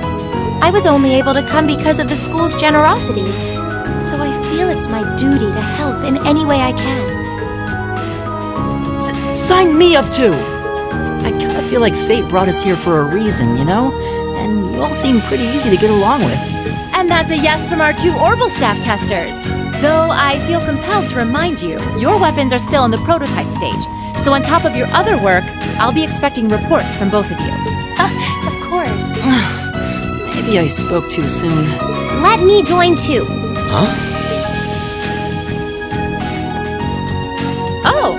R: I was only able to come because of the school's generosity, so I feel it's my duty to help in any way I can.
H: Sign me up too! I kinda feel like fate brought us here for a reason, you know? And you all seem pretty easy to get along with.
E: And that's a yes from our 2 Orbital staff testers. Though I feel compelled to remind you, your weapons are still in the prototype stage. So on top of your other work, I'll be expecting reports from both of you.
R: Of course.
H: Maybe I spoke too soon.
J: Let me join too.
B: Huh?
E: Oh,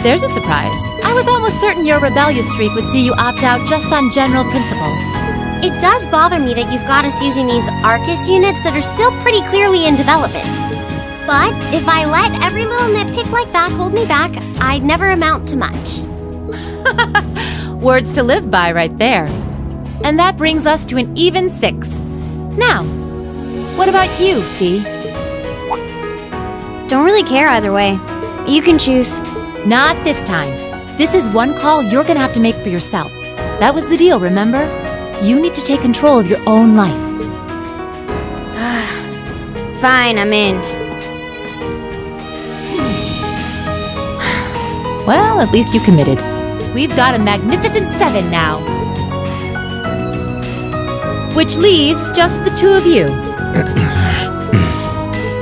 E: there's a surprise. I was almost certain your rebellious streak would see you opt out just on general principle.
J: It does bother me that you've got us using these Arcus units that are still pretty clearly in development. But if I let every little nitpick like that hold me back, I'd never amount to much.
E: Words to live by right there. And that brings us to an even 6. Now, what about you, Fee?
C: Don't really care either way. You can choose.
E: Not this time. This is one call you're gonna have to make for yourself. That was the deal, remember? You need to take control of your own life.
C: Fine, I'm in.
E: Well, at least you committed. We've got a magnificent 7 now. Which leaves just the two of you.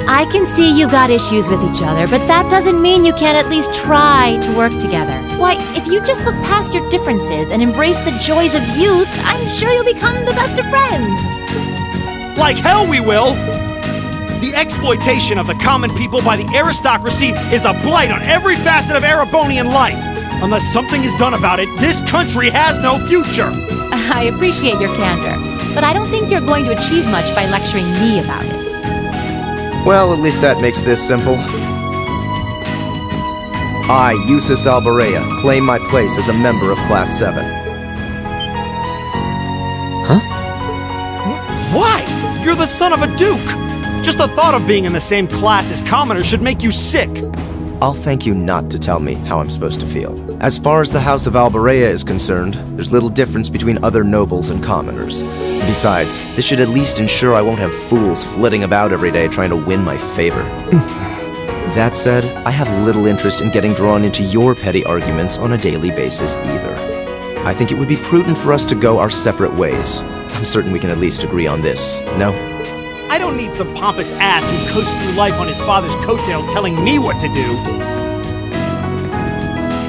E: I can see you got issues with each other, but that doesn't mean you can't at least try to work together. Why, if you just look past your differences and embrace the joys of youth, I'm sure you'll become the best of friends.
O: Like hell we will! The exploitation of the common people by the aristocracy is a blight on every facet of Erebonian life. Unless something is done about it, this country has no future.
E: I appreciate your candor, but I don't think you're going to achieve much by lecturing me about it.
Q: Well, at least that makes this simple. I, Eustace Alborea, claim my place as a member of Class 7.
O: Huh? Why? You're the son of a duke! Just the thought of being in the same class as commoners should make you sick!
Q: I'll thank you not to tell me how I'm supposed to feel. As far as the House of Alborea is concerned, there's little difference between other nobles and commoners. Besides, this should at least ensure I won't have fools flitting about every day trying to win my favor. That said, I have little interest in getting drawn into your petty arguments on a daily basis either. I think it would be prudent for us to go our separate ways. I'm certain we can at least agree on this, no?
O: I don't need some pompous ass who coasts through life on his father's coattails telling me what to do.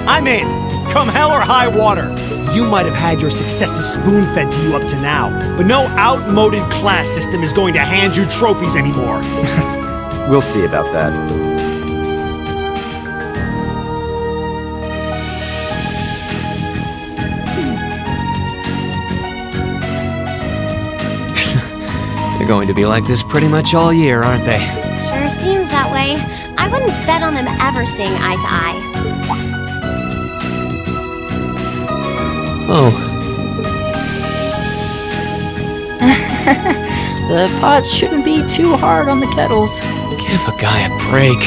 O: I'm in, come hell or high water. You might have had your successes spoon-fed to you up to now, but no outmoded class system is going to hand you trophies anymore.
Q: We'll see about that.
B: They're going to be like this pretty much all year, aren't they?
J: Sure seems that way. I wouldn't bet on them ever seeing eye to eye.
B: Oh.
H: The pots shouldn't be too hard on the kettles.
B: Give a guy a break.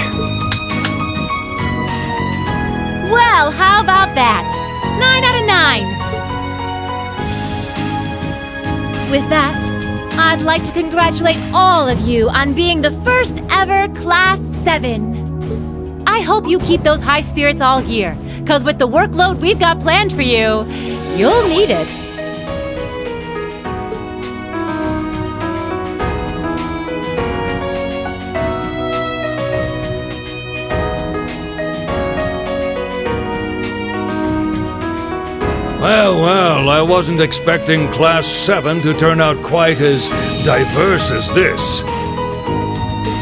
E: Well, how about that? 9 out of 9! With that, I'd like to congratulate all of you on being the first ever Class 7. I hope you keep those high spirits all year, cause with the workload we've got planned for you, you'll need it.
K: Well, I wasn't expecting Class 7 to turn out quite as diverse as this.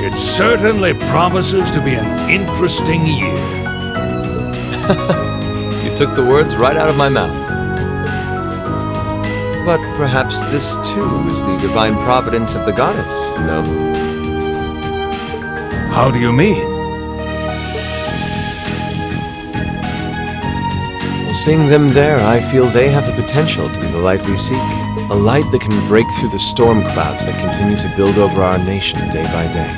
K: It certainly promises to be an interesting year.
L: You took the words right out of my mouth. But perhaps this too is the divine providence of the goddess, no?
K: How do you mean?
L: Seeing them there, I feel they have the potential to be the light we seek. A light that can break through the storm clouds that continue to build over our nation day by day.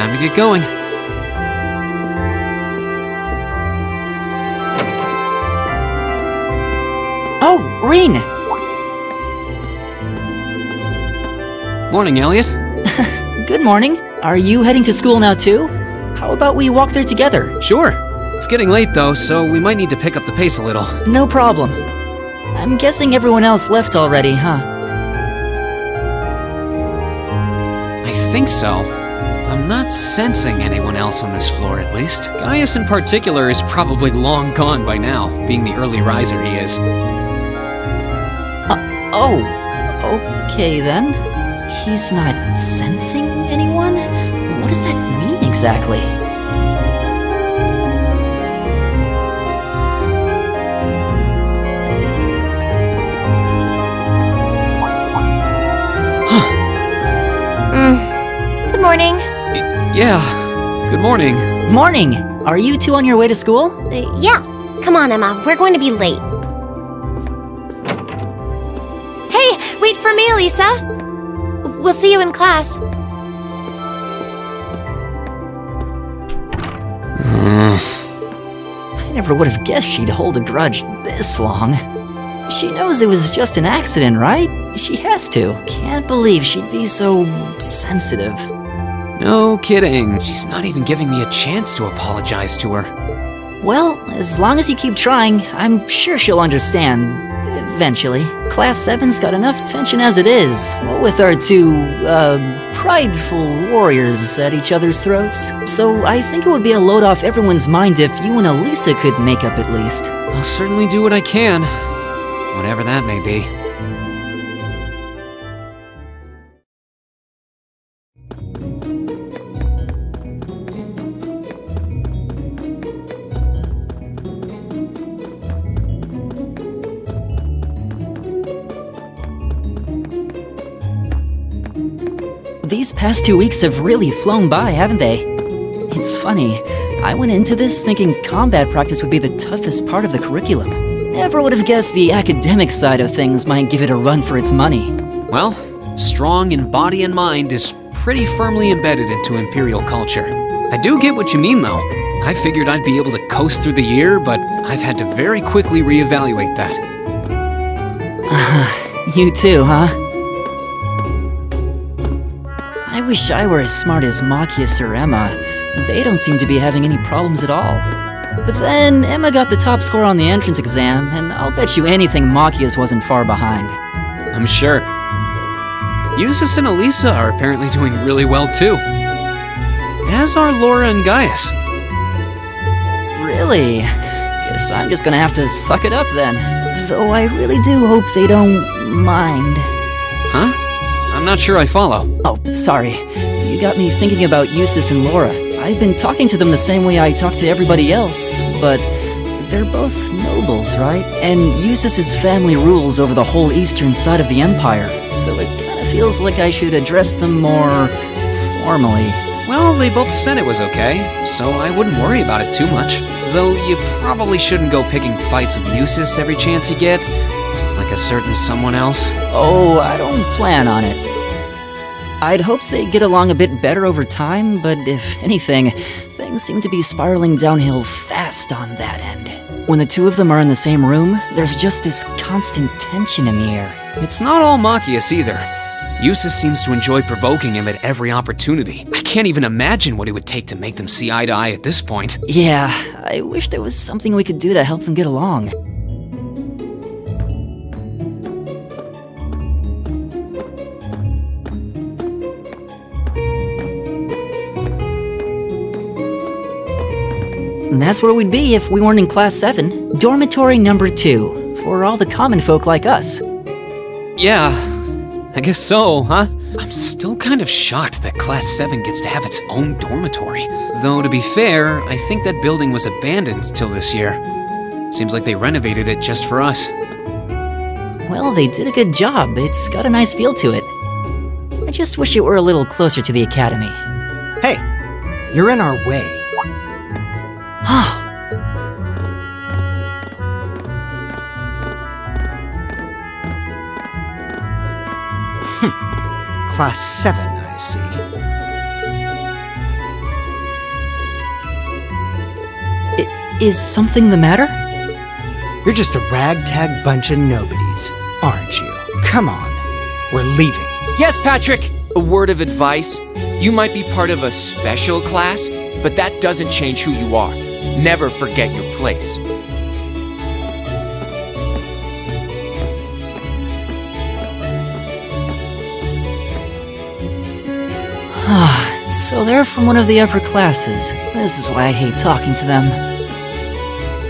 B: Time to get going.
H: Oh, Reen!
B: Morning, Elliot.
H: Good morning. Are you heading to school now too? How about we walk there together?
B: Sure. It's getting late though, so we might need to pick up the pace a little.
H: No problem. I'm guessing everyone else left already, huh?
B: I think so. I'm not sensing anyone else on this floor, at least. Gaius in particular is probably long gone by now, being the early riser he is.
H: Oh, okay then. He's not sensing anyone? What does that mean exactly?
R: Good morning.
B: Yeah, good morning.
H: Morning! Are you two on your way to school?
J: Yeah. Come on, Emma. We're going to be late.
R: Hey, wait for me, Elisa. We'll see you in class.
H: I never would have guessed she'd hold a grudge this long. She knows it was just an accident, right? She has to. Can't believe she'd be so sensitive.
B: No kidding. She's not even giving me a chance to apologize to her.
H: Well, as long as you keep trying, I'm sure she'll understand. Eventually. Class 7's got enough tension as it is, what with our two, prideful warriors at each other's throats. So I think it would be a load off everyone's mind if you and Elisa could make up at least.
B: I'll certainly do what I can. Whatever that may be.
H: These past 2 weeks have really flown by, haven't they? It's funny, I went into this thinking combat practice would be the toughest part of the curriculum. Never would have guessed the academic side of things might give it a run for its money.
B: Well, strong in body and mind is pretty firmly embedded into Imperial culture. I do get what you mean, though. I figured I'd be able to coast through the year, but I've had to very quickly reevaluate that.
H: You too, huh? I wish I were as smart as Machias or Emma. They don't seem to be having any problems at all. But then, Emma got the top score on the entrance exam, and I'll bet you anything Machias wasn't far behind.
B: I'm sure. Eustace and Elisa are apparently doing really well too. As are Laura and Gaius.
H: Really? Guess I'm just gonna have to suck it up then. Though I really do hope they don't mind.
B: Huh? I'm not sure I follow.
H: Oh, sorry. You got me thinking about Eustace and Laura. I've been talking to them the same way I talk to everybody else, but they're both nobles, right? And Eustace's family rules over the whole eastern side of the Empire, so it kind of feels like I should address them more formally.
B: Well, they both said it was okay, so I wouldn't worry about it too much. Though you probably shouldn't go picking fights with Eustace every chance you get, like a certain someone else.
H: Oh, I don't plan on it. I'd hoped they'd get along a bit better over time, but if anything, things seem to be spiraling downhill fast on that end. When the two of them are in the same room, there's just this constant tension in the air.
B: It's not all Machias either. Eustace seems to enjoy provoking him at every opportunity. I can't even imagine what it would take to make them see eye to eye at this point.
H: Yeah, I wish there was something we could do to help them get along. And that's where we'd be if we weren't in Class 7. Dormitory number 2, for all the common folk like us.
B: Yeah, I guess so, huh? I'm still kind of shocked that Class 7 gets to have its own dormitory. Though, to be fair, I think that building was abandoned till this year. Seems like they renovated it just for us.
H: Well, they did a good job. It's got a nice feel to it. I just wish it were a little closer to the academy.
F: Hey, you're in our way.
U: Class 7, I see.
H: Is something the matter?
U: You're just a ragtag bunch of nobodies, aren't you? Come on, we're leaving.
B: Yes, Patrick! A word of advice. You might be part of a special class, but that doesn't change who you are. Never forget your place.
H: So they're from one of the upper classes. This is why I hate talking to them.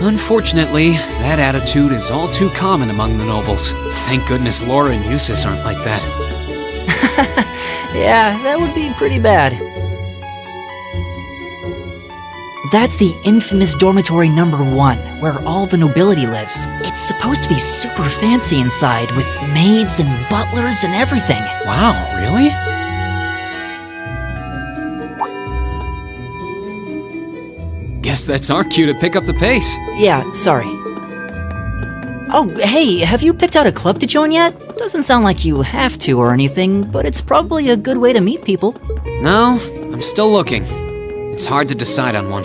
B: Unfortunately, that attitude is all too common among the nobles. Thank goodness Laura and Eustace aren't like that.
H: Yeah, that would be pretty bad. That's the infamous dormitory number 1, where all the nobility lives. It's supposed to be super fancy inside, with maids and butlers and everything.
B: Wow, really? Guess that's our cue to pick up the pace.
H: Yeah, sorry. Oh, hey, have you picked out a club to join yet? Doesn't sound like you have to or anything, but it's probably a good way to meet people.
B: No, I'm still looking. It's hard to decide on one.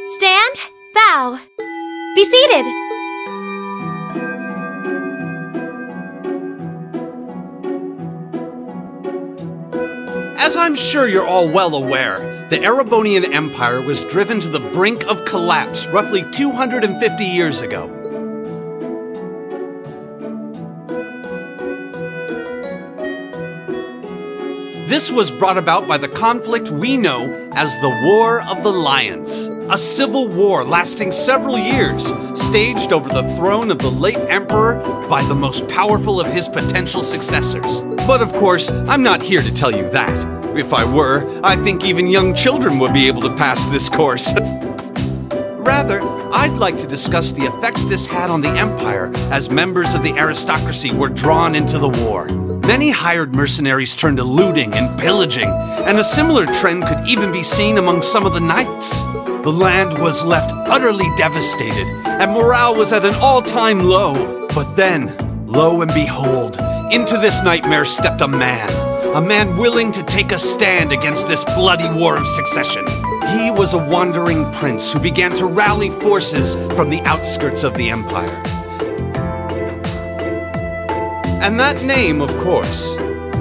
R: Stand, bow, be seated.
O: As I'm sure you're all well aware, the Erebonian Empire was driven to the brink of collapse roughly 250 years ago. This was brought about by the conflict we know as the War of the Lions, a civil war lasting several years, staged over the throne of the late emperor by the most powerful of his potential successors. But of course, I'm not here to tell you that. If I were, I think even young children would be able to pass this course. Rather, I'd like to discuss the effects this had on the Empire as members of the aristocracy were drawn into the war. Many hired mercenaries turned to looting and pillaging, and a similar trend could even be seen among some of the knights. The land was left utterly devastated, and morale was at an all-time low. But then, lo and behold, into this nightmare stepped a man willing to take a stand against this bloody war of succession. He was a wandering prince who began to rally forces from the outskirts of the Empire. And that name, of course,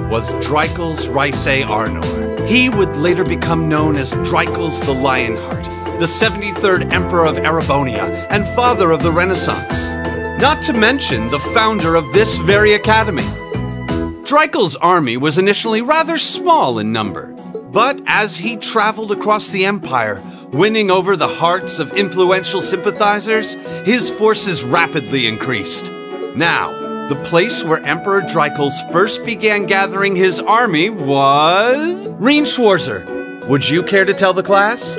O: was Dreikels Rhysei Arnor. He would later become known as Dreikels the Lionheart, the 73rd Emperor of Erebonia and father of the Renaissance. Not to mention the founder of this very academy. Dreikels' army was initially rather small in number, but as he traveled across the Empire, winning over the hearts of influential sympathizers, his forces rapidly increased. Now, the place where Emperor Dreikels first began gathering his army was... Rien Schwarzer, would you care to tell the class?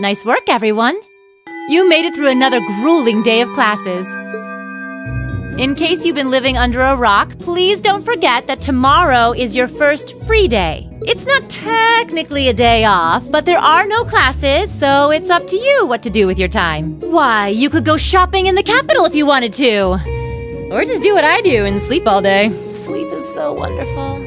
E: Nice work, everyone. You made it through another grueling day of classes. In case you've been living under a rock, please don't forget that tomorrow is your first free day. It's not technically a day off, but there are no classes, so it's up to you what to do with your time. Why, you could go shopping in the capital if you wanted to. Or just do what I do and sleep all day. Sleep is so wonderful.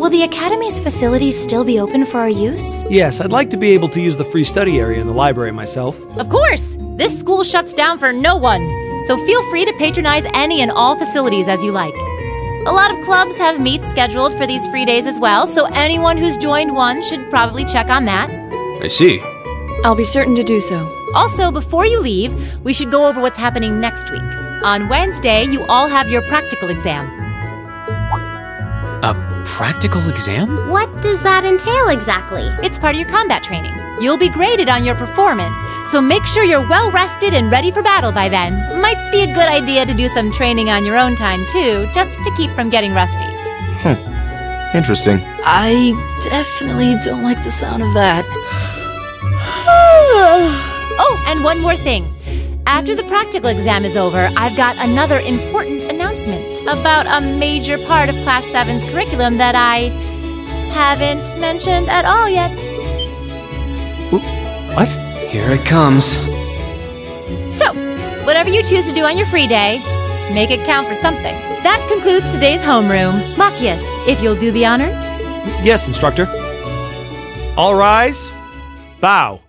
R: Will the Academy's facilities still be open for our use?
O: Yes, I'd like to be able to use the free study area in the library myself.
E: Of course! This school shuts down for no one, so feel free to patronize any and all facilities as you like. A lot of clubs have meets scheduled for these free days as well, so anyone who's joined one should probably check on that.
N: I see.
G: I'll be certain to do so.
E: Also, before you leave, we should go over what's happening next week. On Wednesday, you all have your practical exam.
B: A practical exam?
J: What does that entail exactly?
E: It's part of your combat training. You'll be graded on your performance, so make sure you're well rested and ready for battle by then. Might be a good idea to do some training on your own time too, just to keep from getting rusty.
Q: Interesting.
H: I definitely don't like the sound of that.
E: Oh, and one more thing. After the practical exam is over, I've got another important announcement about a major part of Class 7's curriculum that I haven't mentioned at all yet.
O: What?
B: Here it comes.
E: So, whatever you choose to do on your free day, make it count for something. That concludes today's homeroom. Machias, if you'll do the honors.
O: Yes, instructor. All rise. Bow.